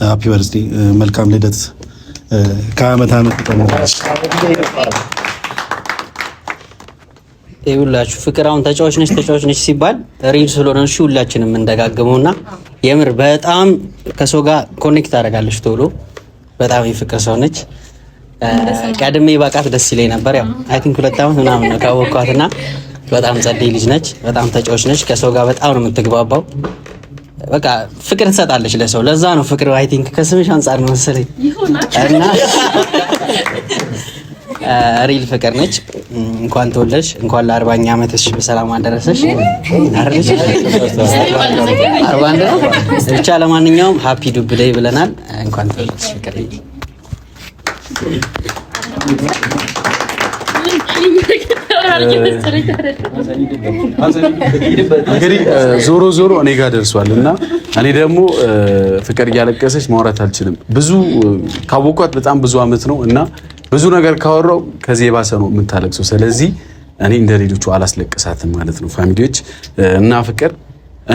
ሃፒ በርዝዴ፣ መልካም ልደት፣ ከአመት አመት ተጠመቀች። ይኸውላችሁ ፍቅር አሁን ተጫዋች ነች ሲባል ሪል ስለሆነ እሺ ሁላችንም እንደጋገመውና የምር በጣም ከሰው ጋር ኮኔክት አደርጋለች ቶሎ። በጣም የፍቅር ሰው ነች። ቀድሜ ባቃት ደስ ይለኝ ነበር። ያው አይ ቲንክ 2 ዓመት ምናምን ነው ካወቅኳትና በጣም ጸደይ ልጅ ነች። በጣም ተጫዋች ነች። ከሰው ጋር በጣም ነው የምትግባባው። በቃ ፍቅር ትሰጣለች ለሰው። ለዛ ነው ፍቅር አይ ቲንክ ከስምሽ አንጻር ነው መሰለኝ እና ሪል ፍቅር ነች። እንኳን ተወለድሽ፣ እንኳን ለ40ኛ ዓመትሽ በሰላም አደረሰሽ። አርሽ 41 ነው ብቻ። ለማንኛውም ሃፒ ዱብ ዴይ ብለናል። እንኳን ተወለድሽ ፍቅር። እንግዲህ ዞሮ እኔ ጋር ደርሷል እና እኔ ደግሞ ፍቅር እያለቀሰች ማውራት አልችልም። ብዙ ካወቋት በጣም ብዙ አመት ነው እና ብዙ ነገር ካወራው ከዚህ የባሰ ነው የምታለቅሰው። ስለዚህ እኔ እንደ ሌሎቹ አላስለቅሳትም ማለት ነው ፋሚሊዎች እና ፍቅር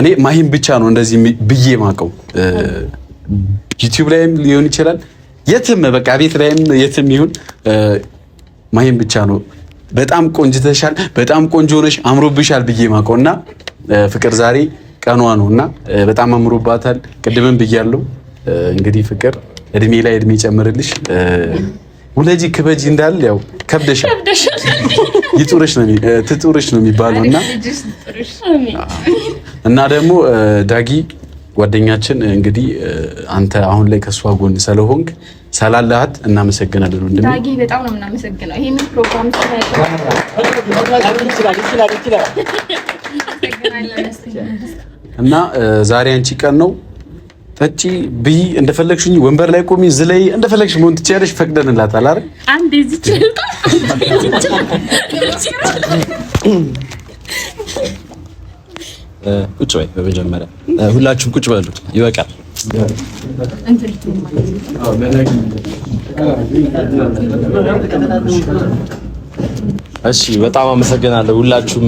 እኔ ማሂም ብቻ ነው እንደዚህ ብዬ ማቀው። ዩቲዩብ ላይም ሊሆን ይችላል የትም በቃ ቤት ላይም የትም ይሁን ማሂም ብቻ ነው በጣም ቆንጅተሻል፣ በጣም ቆንጆ ነሽ፣ አምሮብሻል ብዬ ማቀውና ፍቅር ዛሬ ቀኗ ነውና በጣም አምሮባታል። ቅድምም ብያለሁ። እንግዲህ ፍቅር እድሜ ላይ እድሜ ጨምርልሽ። ውለጂ ክበጂ እንዳል ያው ከብደሻል፣ ትጡርሽ ነው የሚባለውና እና ደግሞ ዳጊ ጓደኛችን እንግዲህ አንተ አሁን ላይ ከሷ ጎን ስለሆንክ ሰላላሃት እናመሰግናለን ወንድሜ። ዳጊ በጣም ነው እናመሰግነው ይሄንን ፕሮግራም እና ዛሬ አንቺ ቀን ነው ጠጪ ብይ፣ እንደፈለግሽኝ ወንበር ላይ ቆሚ፣ ዝለይ፣ እንደፈለግሽ መሆን ትችያለሽ። ፈቅደንላታል አይደል? አንዴ እዚች ቁጭ በይ። በመጀመሪያ ሁላችሁም ቁጭ በሉ፣ ይበቃል። እሺ በጣም አመሰግናለሁ ሁላችሁም።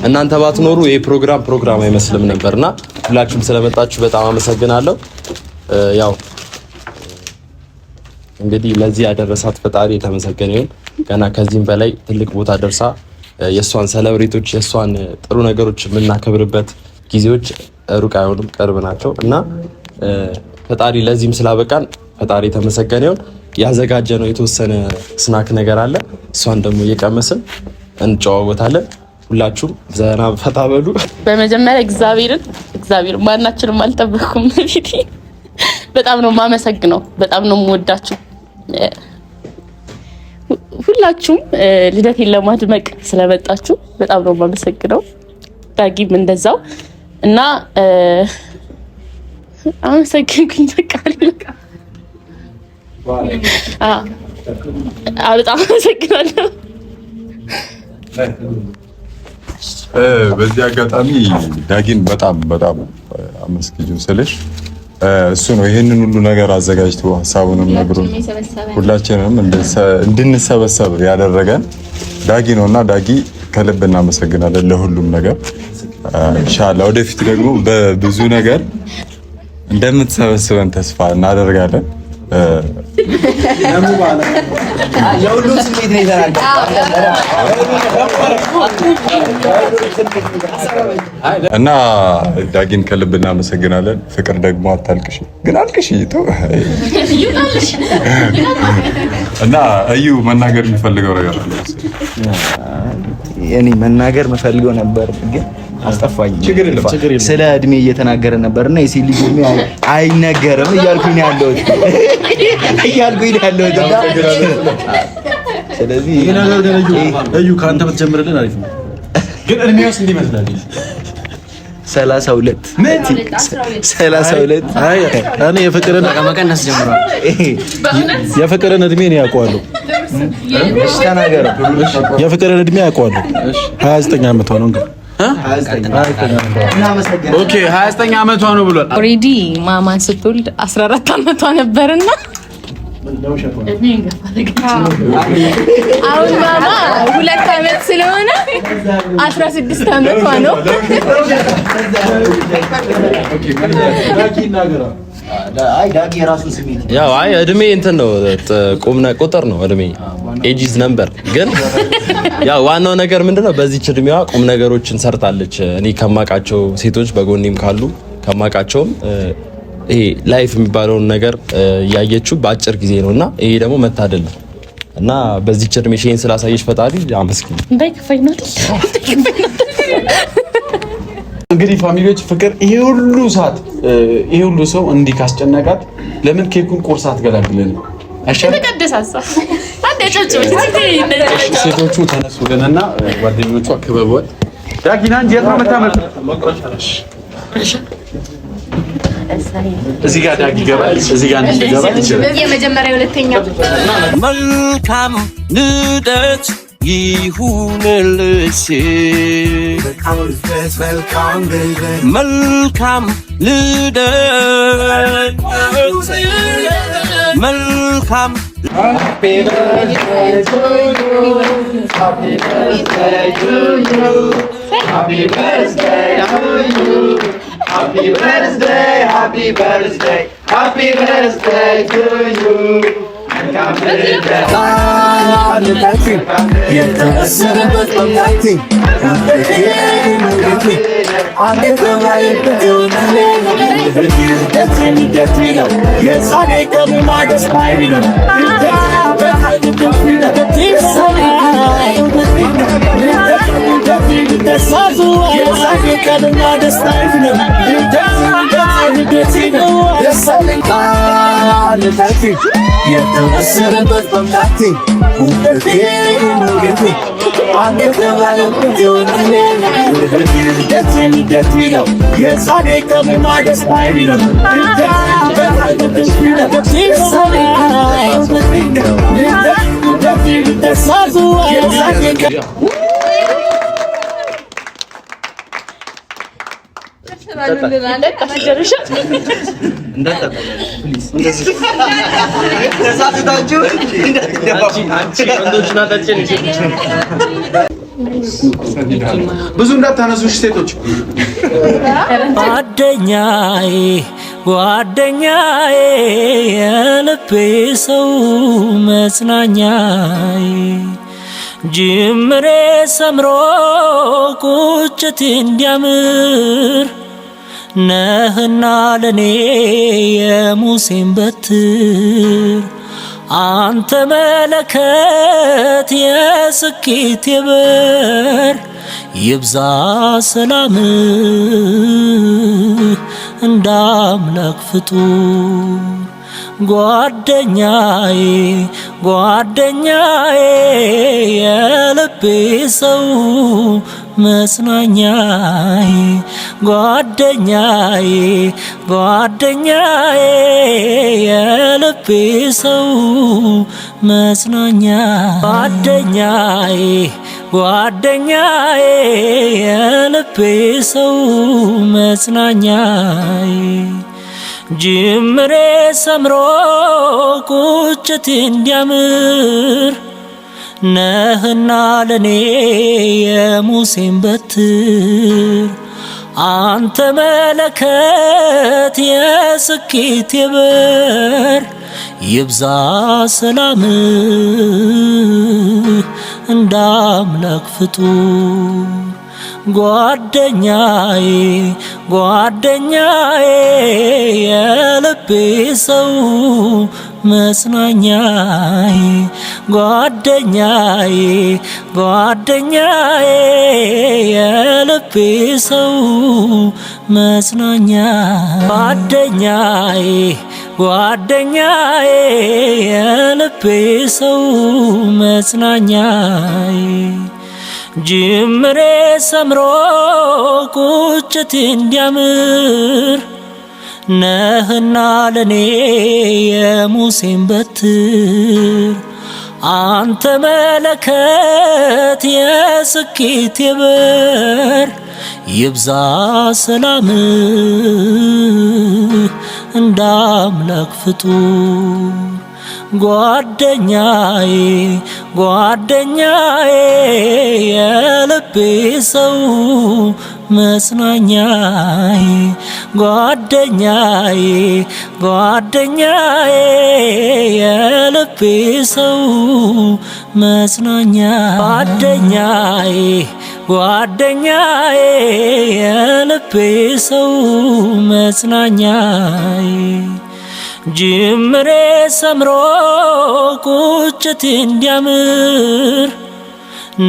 እናንተ ባትኖሩ ይሄ ፕሮግራም አይመስልም ነበርና ሁላችሁም ስለመጣችሁ በጣም አመሰግናለሁ። ያው እንግዲህ ለዚህ ያደረሳት ፈጣሪ የተመሰገነ ይሁን። ገና ከዚህም በላይ ትልቅ ቦታ ደርሳ የሷን ሴሌብሬቶች የሷን ጥሩ ነገሮች የምናከብርበት ጊዜዎች ሩቅ አይሆንም፣ ቅርብ ናቸው እና ፈጣሪ ለዚህም ስላበቃን ፈጣሪ የተመሰገነ ይሁን። ያዘጋጀነው የተወሰነ ስናክ ነገር አለ። እሷን ደግሞ እየቀመስን እንጨዋወታለን። ሁላችሁም ዘና ፈታ በሉ። በመጀመሪያ እግዚአብሔር ማናችንም አልጠበኩም። ፊት በጣም ነው የማመሰግነው። በጣም ነው የምወዳችሁ ሁላችሁም። ልደቴን ለማድመቅ ስለመጣችሁ በጣም ነው የማመሰግነው። ዳጊም እንደዛው እና አመሰግንኩኝ። በጣም አመሰግናለሁ። በዚህ አጋጣሚ ዳጊን በጣም አመስግጁ ስልሽ እሱ ነው ይሄንን ሁሉ ነገር አዘጋጅቶ ሀሳቡንም ነግሮን ሁላችንንም እንድንሰበሰብ ያደረገን ዳጊ ነውና ዳጊ ከልብ እናመሰግናለን ለሁሉም ነገር። ኢንሻአላህ ወደፊት ደግሞ በብዙ ነገር እንደምትሰበስበን ተስፋ እናደርጋለን። የሁሉም ስሜት ነው የተናገረው እና ዳጊን ከልብ እናመሰግናለን። ፍቅር ደግሞ አታልቅሽ፣ ግን አልቅሽ ተው እና እዩ መናገር የሚፈልገው ነገር አለ። እኔ መናገር የምፈልገው ነበር ግን አስጠፋኝ። ስለ እድሜ እየተናገረ ነበርና የሴት ልጅ እድሜ አይነገርም እያልኩኝ ያለሁት ስለዚህ ይሄ ነገር እዩ ካንተ በተጀመረልን አሪፍ ነው። ግን እድሜውስ እንዴት ይመስላል? 32 አይ እኔ የፍቅርን መቀነስ ጀምሯል። የፍቅርን እድሜ ነው ያውቀዋለሁ። የፍቅርን እድሜ ያውቀዋለሁ። 29 ዓመቷ ነው እንግዲህ ኦኬ 29 ዓመቷ ነው ብሏል። ኦሬዲ ማማን ስትወልድ 14 ዓመቷ ነበርና አሁን ማማ 2 ዓመት ስለሆነ 16 ዓመቷ ነው። ዳጊ የራሱን ስሜት ያው እድሜ እንትን ነው ቁጥር ነው እድሜ ኤጂስ ነምበር። ግን ያው ዋናው ነገር ምንድነው በዚህች እድሜዋ ቁም ነገሮችን ሰርታለች። እኔ ከማውቃቸው ሴቶች በጎኔም ካሉ ከማውቃቸውም ይሄ ላይፍ የሚባለውን ነገር ያየችው በአጭር ጊዜ ነውና ይሄ ደግሞ መታደል ነው እና በዚህች እድሜ ሼን ስላሳየች ፈጣሪ አመስግኝ። እንዳይከፋኝ ነው እንግዲህ ፋሚሊዎች ፍቅር ይሄ ሁሉ ሰዓት ይሄ ሁሉ ሰው እንዲህ ካስጨነቃት ለምን ኬኩን ቆርሳ አትገላግልንም? ተቀደሳሳ አንዴ ጨጭ ሴቶቹ ተነሱልንና ጓደኞቿ ክበቧት። ዳጊና እንጂ የት ነው የምታመጣው? እዚህ ጋር ዳጊ ገባል። እዚህ ጋር ገባል። የመጀመሪያ ሁለተኛ መልካም ልደት ይሁንልሽ፣ መልካም ልደት መልካም Happy birthday to you. Happy birthday to you. Happy birthday to you. Happy birthday, happy birthday, happy birthday to you. የተወሰነበት በምላቴ ውበቴ ብዙ እንዳታነሱሽ ሴቶች። ጓደኛዬ ጓደኛዬ የልቤ ሰው መጽናኛዬ ጅምሬ ሰምሮ ቁጭቴ እንዲያምር ነህና ለኔ የሙሴን በትር አንተ መለከት የስኬት የበር ይብዛ ሰላም እንደ አምላክ ፍጡር ጓደኛዬ ጓደኛዬ የልቤ ሰው መጽናኛዬ ጓደኛዬ ጓደኛዬ የልቤ ሰው መጽናኛ ጓደኛዬ ጓደኛዬ የልቤ ሰው መጽናኛዬ ጅምሬ ሰምሮ ቁጭቴ እንዲያምር ነህና ለኔ የሙሴን በትር አንተ መለከት የስኬት የበር ይብዛ ሰላም እንደ አምላክ ፍጡር ጓደኛዬ ጓደኛዬ የልቤ ሰው መጽናኛዬ ጓደኛዬ ጓደኛዬ የልቤ ሰው መጽናኛ ጓደኛዬ ጓደኛዬ የልቤ ሰው መጽናኛዬ ጅምሬ ሰምሮ ቁጭቴ እንዲያምር ነህና ለኔ የሙሴን በትር አንተ መለከት የስኬት የበር ይብዛ ሰላም እንደ አምላክ ፍጡር ጓደኛዬ ጓደኛዬ የልቤ ሰው መጽናኛዬ ጓደኛዬ ጓደኛዬ የልቤ ሰው መጽናኛ ጓደኛዬ ጓደኛዬ የልቤ ሰው መጽናኛዬ ጅምሬ ሰምሮ ቁጭቴ እንዲያምር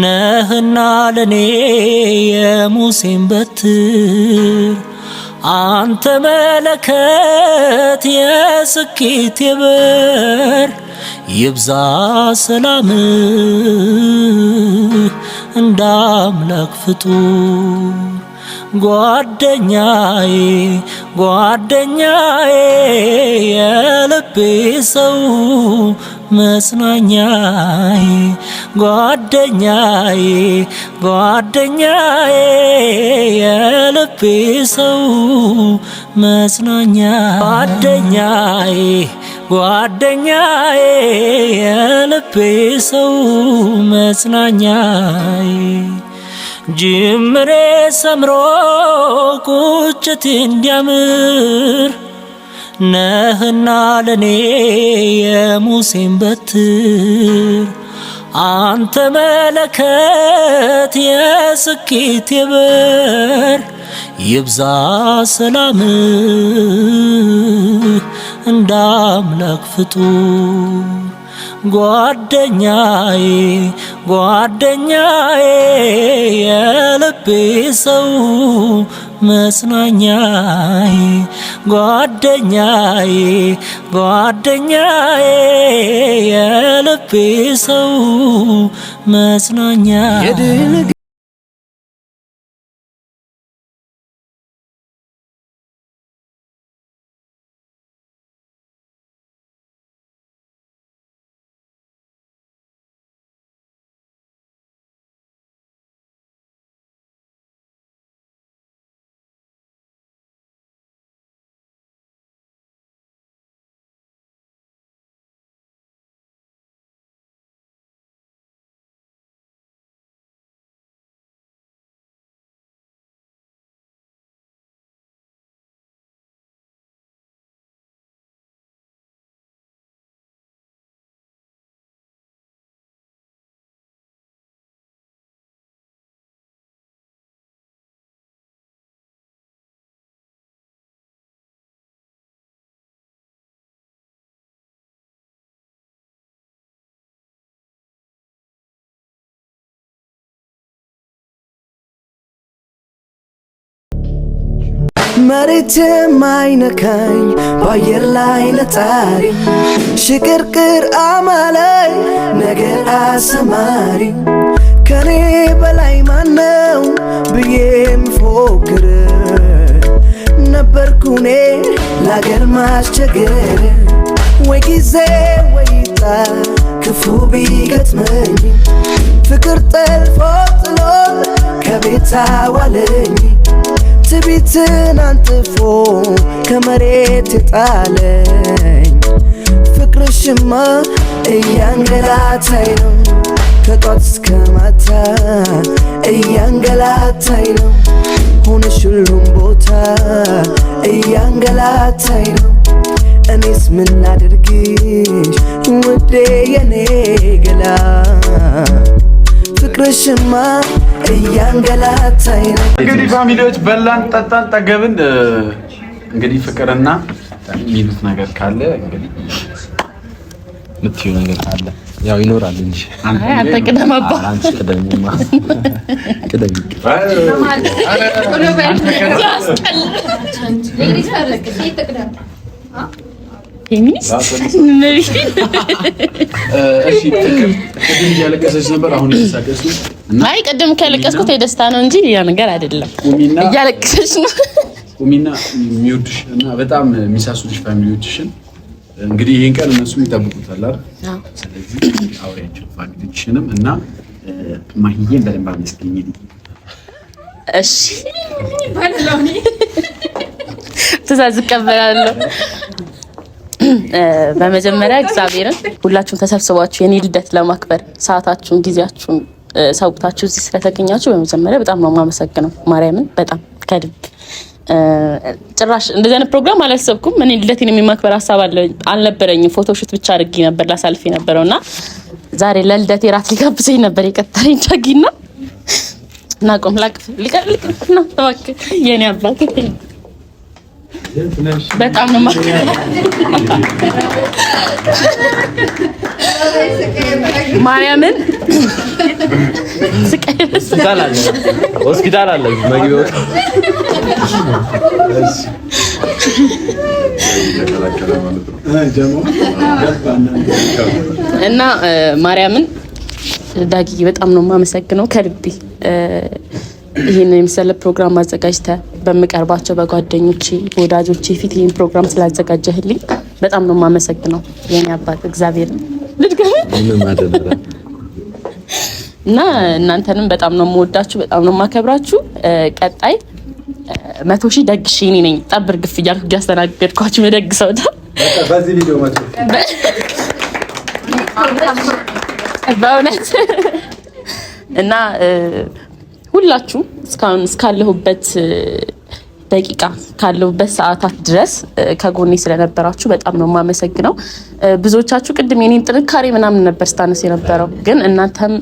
ነህና ለኔ የሙሴን በትር አንተ መለከት የስኬት የበር ይብዛ ሰላም እንደ አምላክ ፍጡር ጓደኛዬ ጓደኛዬ የልቤ ሰው መጽናኛዬ ጓደኛዬ ጓደኛዬ የልቤ ሰው መጽናኛ ጓደኛዬ ጓደኛዬ የልቤ ሰው መጽናኛዬ ጅምሬ ሰምሮ ቁጭቴ እንዲያምር ነህና ለኔ የሙሴን በትር አንተ መለከት የስኬት የበር ይብዛ ሰላም እንደ አምላክ ፍጡር ጓደኛዬ ጓደኛዬ የልቤ የልቤ ሰው መጽናኛዬ ጓደኛዬ ጓደኛዬ የልቤ ሰው መጽናኛዬ መሬት ማይነካኝ በአየር ላይ ነጣሪ ሽቅርቅር አማላይ ነገር አሰማሪ ከኔ በላይ ማነው ብዬ ምፎክር ነበርኩኔ ለአገር ማስቸገር ወይ ጊዜ ወይጣ ክፉ ቢገጥመኝ ፍቅር ጠልፎ ጥሎ ከቤት አዋለኝ ትቢትን አንጥፎ ከመሬት የጣለኝ ፍቅርሽማ እያንገላታኝ ነው ከጧት እስከ ማታ እያንገላታኝ ነው ሆነሽ ሁሉም ቦታ እያንገላታኝ ነው እኔስ ምን ላድርግሽ ውዴ የኔ ገላ ፍቅርሽማ እያንገላታኝ ነው። እንግዲህ ፋሚሊዎች በላን ጠጣን ጠገብን። እንግዲህ ፍቅርና የሚሉት ነገር ካለ እንግዲህ የምትይው ነገር ካለ ያው ይኖራል እንጂ አንተ ቅደም አባ አንቺ ቅደምማ ቅደም ፌሚኒስት እሺ ቅድም እያለቀሰች ነበር፣ አሁን እየሳቀች ነው። አይ ቅድም ከለቀስኩት የደስታ ነው እንጂ ያ ነገር አይደለም። እያለቀሰች ነው። ቁሚና የሚወዱሽ እና በጣም የሚሳሱልሽ ፋሚሊዎችሽን እንግዲህ ይሄን ቀን እነሱም ይጠብቁታል አይደል? ስለዚህ አውሪያቸው ፋሚሊዎችሽንም እና ማሂዬን በደንብ አመስግኝ። እሺ ባለላውኒ ትእዛዝ እቀበላለሁ። በመጀመሪያ እግዚአብሔርን ሁላችሁም ተሰብስባችሁ የኔ ልደት ለማክበር ሰዓታችሁን ጊዜያችሁን ሰውታችሁ እዚህ ስለተገኛችሁ በመጀመሪያ በጣም ነው የማመሰግነው። ማርያምን በጣም ከልብ ጭራሽ እንደዚህ አይነት ፕሮግራም አላሰብኩም። እኔ ልደቴን የሚማክበር ሀሳብ አልነበረኝም። ፎቶሹት ብቻ አድርጌ ነበር ላሳልፍ የነበረውና ዛሬ ለልደቴ ራት ሊጋብዘኝ ነበር የቀጠረኝ ዳጊና እና ቆም ላቅፍና ተባክህ የኔ አባት በጣም ነው ማርያምን ሆስፒታል አለ መግቢያው እና ማርያምን ዳጊ በጣም ነው የማመሰግነው ከልቤ። ይሄን የመሰለ ፕሮግራም አዘጋጅተ በመቀርባቸው በጓደኞቼ በወዳጆቼ ፊት ይሄን ፕሮግራም ስላዘጋጀህልኝ በጣም ነው የማመሰግነው የኔ አባት እግዚአብሔር ልድገም እና እናንተንም በጣም ነው የምወዳችሁ፣ በጣም ነው የማከብራችሁ። ቀጣይ 100,000 ደግሼ እኔ ነኝ ጠብር ግፍ እያልኩ እያስተናገድኳችሁ መደግሰው ዳ በዚህ ቪዲዮ መጥቶ በእውነት እና ሁላችሁ እስካሁን እስካለሁበት ደቂቃ ካለሁበት ሰዓታት ድረስ ከጎኔ ስለነበራችሁ በጣም ነው የማመሰግነው። ብዙዎቻችሁ ቅድም የኔን ጥንካሬ ምናምን ነበር ስታነስ የነበረው፣ ግን እናንተም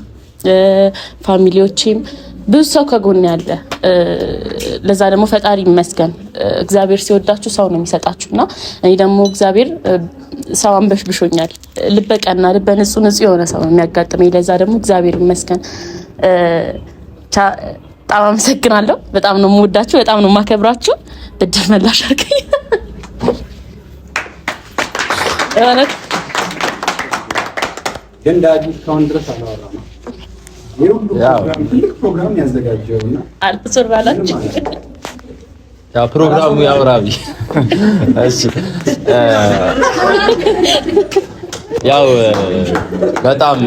ፋሚሊዎቼም ብዙ ሰው ከጎኔ ያለ፣ ለዛ ደግሞ ፈጣሪ ይመስገን። እግዚአብሔር ሲወዳችሁ ሰው ነው የሚሰጣችሁና እኔ ደግሞ እግዚአብሔር ሰው አንበሽብሾኛል። ልበቀና ልበ ንጹህ የሆነ ሰው ነው የሚያጋጥመኝ። ለዛ ደግሞ እግዚአብሔር ይመስገን። በጣም አመሰግናለሁ። በጣም ነው የምወዳችሁ፣ በጣም ነው የማከብራችሁ። ብድር መላሽ አድርገኝ ማለት ግን ዳጊ እስካሁን ድረስ አላወራም። ፕሮግራም ያዘጋጀውና አልተሰራላችሁ ያው ፕሮግራሙ ያውራቢ። እሺ ያው በጣም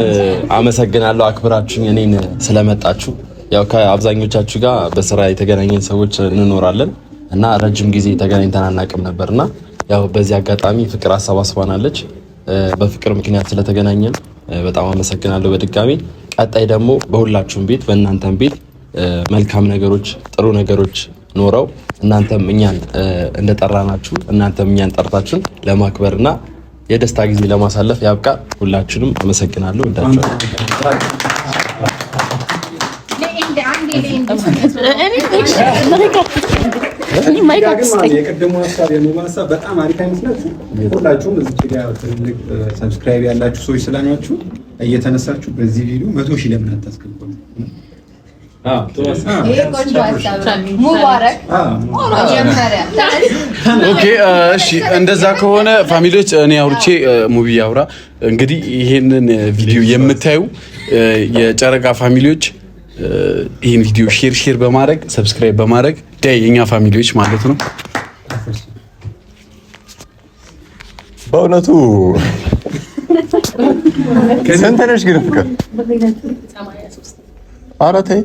አመሰግናለሁ አክብራችሁኝ እኔን ስለመጣችሁ። ያው ከአብዛኞቻችሁ ጋር በስራ የተገናኘን ሰዎች እንኖራለን እና ረጅም ጊዜ ተገናኝተን አናውቅም ነበርና ያው በዚህ አጋጣሚ ፍቅር አሰባስባናለች። በፍቅር ምክንያት ስለተገናኘን በጣም አመሰግናለሁ በድጋሚ። ቀጣይ ደግሞ በሁላችሁም ቤት በእናንተም ቤት መልካም ነገሮች ጥሩ ነገሮች ኖረው እናንተም እኛን እንደጠራናችሁ እናንተም እኛን ጠርታችሁን ለማክበርና የደስታ ጊዜ ለማሳለፍ ያብቃ። ሁላችሁንም አመሰግናለሁ። የቅድሙ ሀሳብ የማሳብ በጣም አሪፍ አይመስላችሁ? ሁላችሁም እዚህ ጋር ትልቅ ሰብስክራይብ ያላችሁ ሰዎች ስላላችሁ እየተነሳችሁ በዚህ ቪዲዮ 100,000 ለምን አታስገቡም? ኦኬ እሺ፣ እንደዛ ከሆነ ፋሚሊዎች እኔ አውርቼ ሙቪ ያውራ። እንግዲህ ይሄንን ቪዲዮ የምታዩ የጨረቃ ፋሚሊዎች ይሄን ቪዲዮ ሼር በማድረግ ሰብስክራይብ በማድረግ ዳይ የኛ ፋሚሊዎች ማለት ነው። በእውነቱ ስንት ነሽ ግን ፍቅር? ኧረ ተይ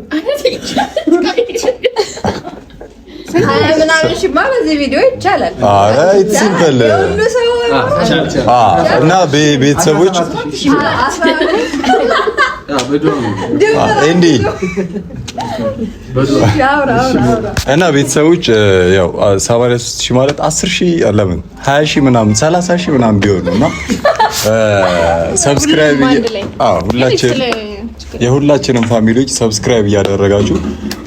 ምናምን ሽማ በዚህ ቪዲዮ ይቻላል። ኧረ ሲምፕል እና ቤተሰቦች እንዴ እና ቤተሰቦች ያው 83,000 ማለት 10,000 ለምን 20,000 ምናምን 30,000 ምናምን ቢሆን ነውና ሰብስክራይብ የሁላችንም ፋሚሊዎች ሰብስክራይብ እያደረጋችሁ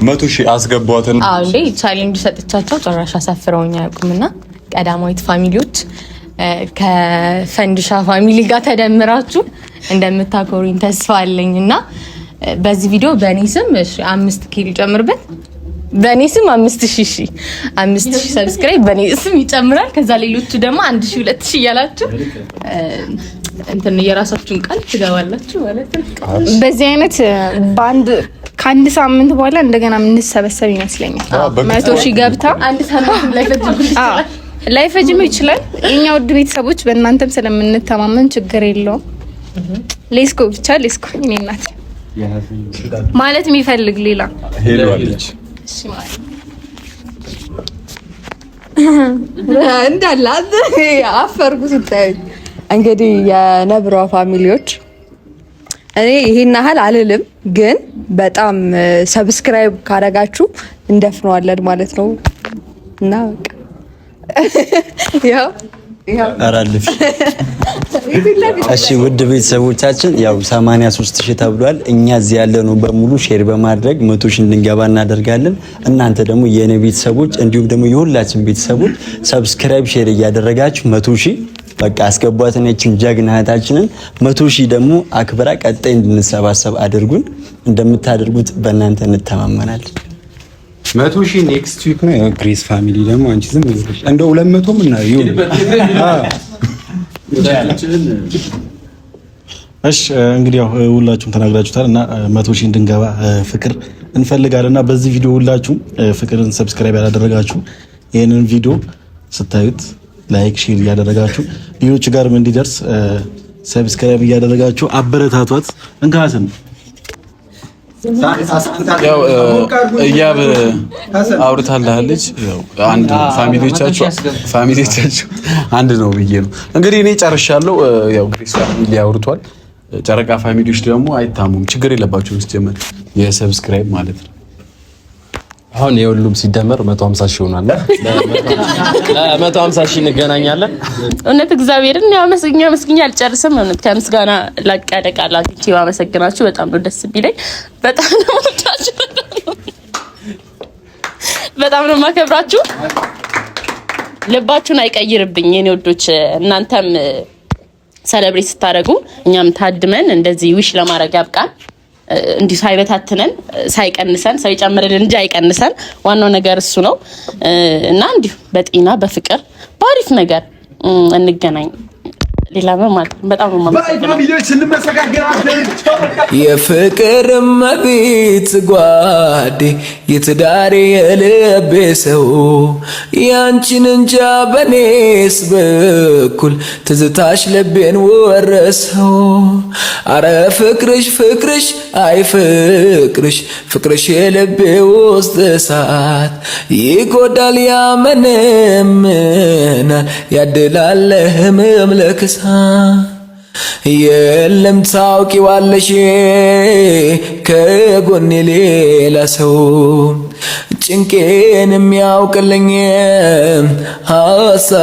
100,000 አስገቧትን። እንዴ ቻሌንጅ ሰጥቻቸው ጭራሽ አሳፍረውኝ አያውቁምና ቀዳማዊት ፋሚሊዎች ከፈንድሻ ፋሚሊ ጋር ተደምራችሁ እንደምታኮሩኝ ተስፋ አለኝና በዚህ ቪዲዮ በእኔ ስም 5K ጨምርበት። በእኔ ስም 5,000 ሰብስክራይብ በእኔ ስም ይጨምራል። ከዛ ሌሎቹ ደግሞ 1,000 2,000 እያላችሁ እንትን የራሳችሁን ቃል ትገባላችሁ ማለት ነው። በዚህ አይነት ከአንድ ሳምንት በኋላ እንደገና የምንሰበሰብ ይመስለኛል። 100,000 ገብታ አንድ ሳምንት ላይፈጅም ይችላል። የኛ ውድ ቤተሰቦች በእናንተም ስለምንተማመን ችግር የለውም። ሌስኮ ብቻ ሌስኮ እኔ እናት ማለት የሚፈልግ ሌላ ሄሏለች እንዳለ አፈርኩ ስታይ። እንግዲህ የነብሯ ፋሚሊዎች እኔ ይሄን ያህል አልልም፣ ግን በጣም ሰብስክራይብ ካረጋችሁ እንደፍነዋለን ማለት ነው እና ያው አራልፍ እሺ፣ ውድ ቤተሰቦቻችን ያው 83,000 ተብሏል። እኛ እዚህ ያለነው በሙሉ ሼር በማድረግ 100,000 እንድንገባ እናደርጋለን። እናንተ ደግሞ የኔ ቤተሰቦች እንዲሁም ደግሞ የሁላችን ቤተሰቦች ሰብስክራይብ ሼር እያደረጋችሁ 100,000 በቃ አስገቧትን። እቺን ጀግና እህታችንን 100,000 ደግሞ አክብራ ቀጣይ እንድንሰባሰብ አድርጉን። እንደምታደርጉት በእናንተ እንተማመናለን። 100,000 ኔክስት ዊክ ነው። ግሬስ ፋሚሊ ደግሞ አንቺ ዝም ብለሽ እንደው 200 ምን ነው ይሁን። እሺ እንግዲህ ያው ሁላችሁም ተናግራችሁታል እና 100,000 እንድንገባ ፍቅር እንፈልጋለንና በዚህ ቪዲዮ ሁላችሁም ፍቅርን ሰብስክራይብ ያላደረጋችሁ ይሄንን ቪዲዮ ስታዩት ላይክ ሼር እያደረጋችሁ ሌሎች ጋርም እንዲደርስ ሰብስክራይብ እያደረጋችሁ አበረታቷት። እንካስን ያው እያብ አውርታለች። ያው አንድ ፋሚሊዎቻችሁ አንድ ነው ብዬ ነው እንግዲህ እኔ ጨርሻለሁ። ያው ግሬስ ፋሚሊ አውርቷል። ጨረቃ ፋሚሊዎች ደግሞ አይታሙም፣ ችግር የለባቸውም። ሲጀመር የሰብስክራይብ ማለት ነው። አሁን የሁሉም ሲደመር 150,000 ሆኗል። 150,000 እንገናኛለን። እውነት እግዚአብሔርን መስግኛ አልጨርስም። እውነት ከምስጋና ላቅ ያለ ቃል አግኝቼ አመሰግናችሁ። በጣም ነው ደስ የሚለኝ። በጣም ነው የምወዳችሁ። በጣም ነው የማከብራችሁ። ልባችሁን አይቀይርብኝ የኔ ወዶች። እናንተም ሰለብሬት ስታደርጉ እኛም ታድመን እንደዚህ ዊሽ ለማድረግ ያብቃን። እንዲህ ሳይበታትነን ሳይቀንሰን ሰው ይጨምርልን እንጂ አይቀንሰን። ዋናው ነገር እሱ ነው እና እንዲሁ በጤና በፍቅር በአሪፍ ነገር እንገናኝ። ሌላ ማለት በጣም የፍቅር መቤት ጓዴ የትዳሬ የልቤ ሰው ያንቺን እንጃ በኔስ በኩል ትዝታሽ ልቤን ወረሰው። አረ ፍቅርሽ ፍቅርሽ አይ ፍቅርሽ ፍቅርሽ የልቤ ውስጥ እሳት ይጎዳል ያመነምናል ያድላል ህመም ለክሳ የለም ታውቂዋለሽ ከጎኔ ሌላ ሰው ጭንቄን የሚያውቅልኝ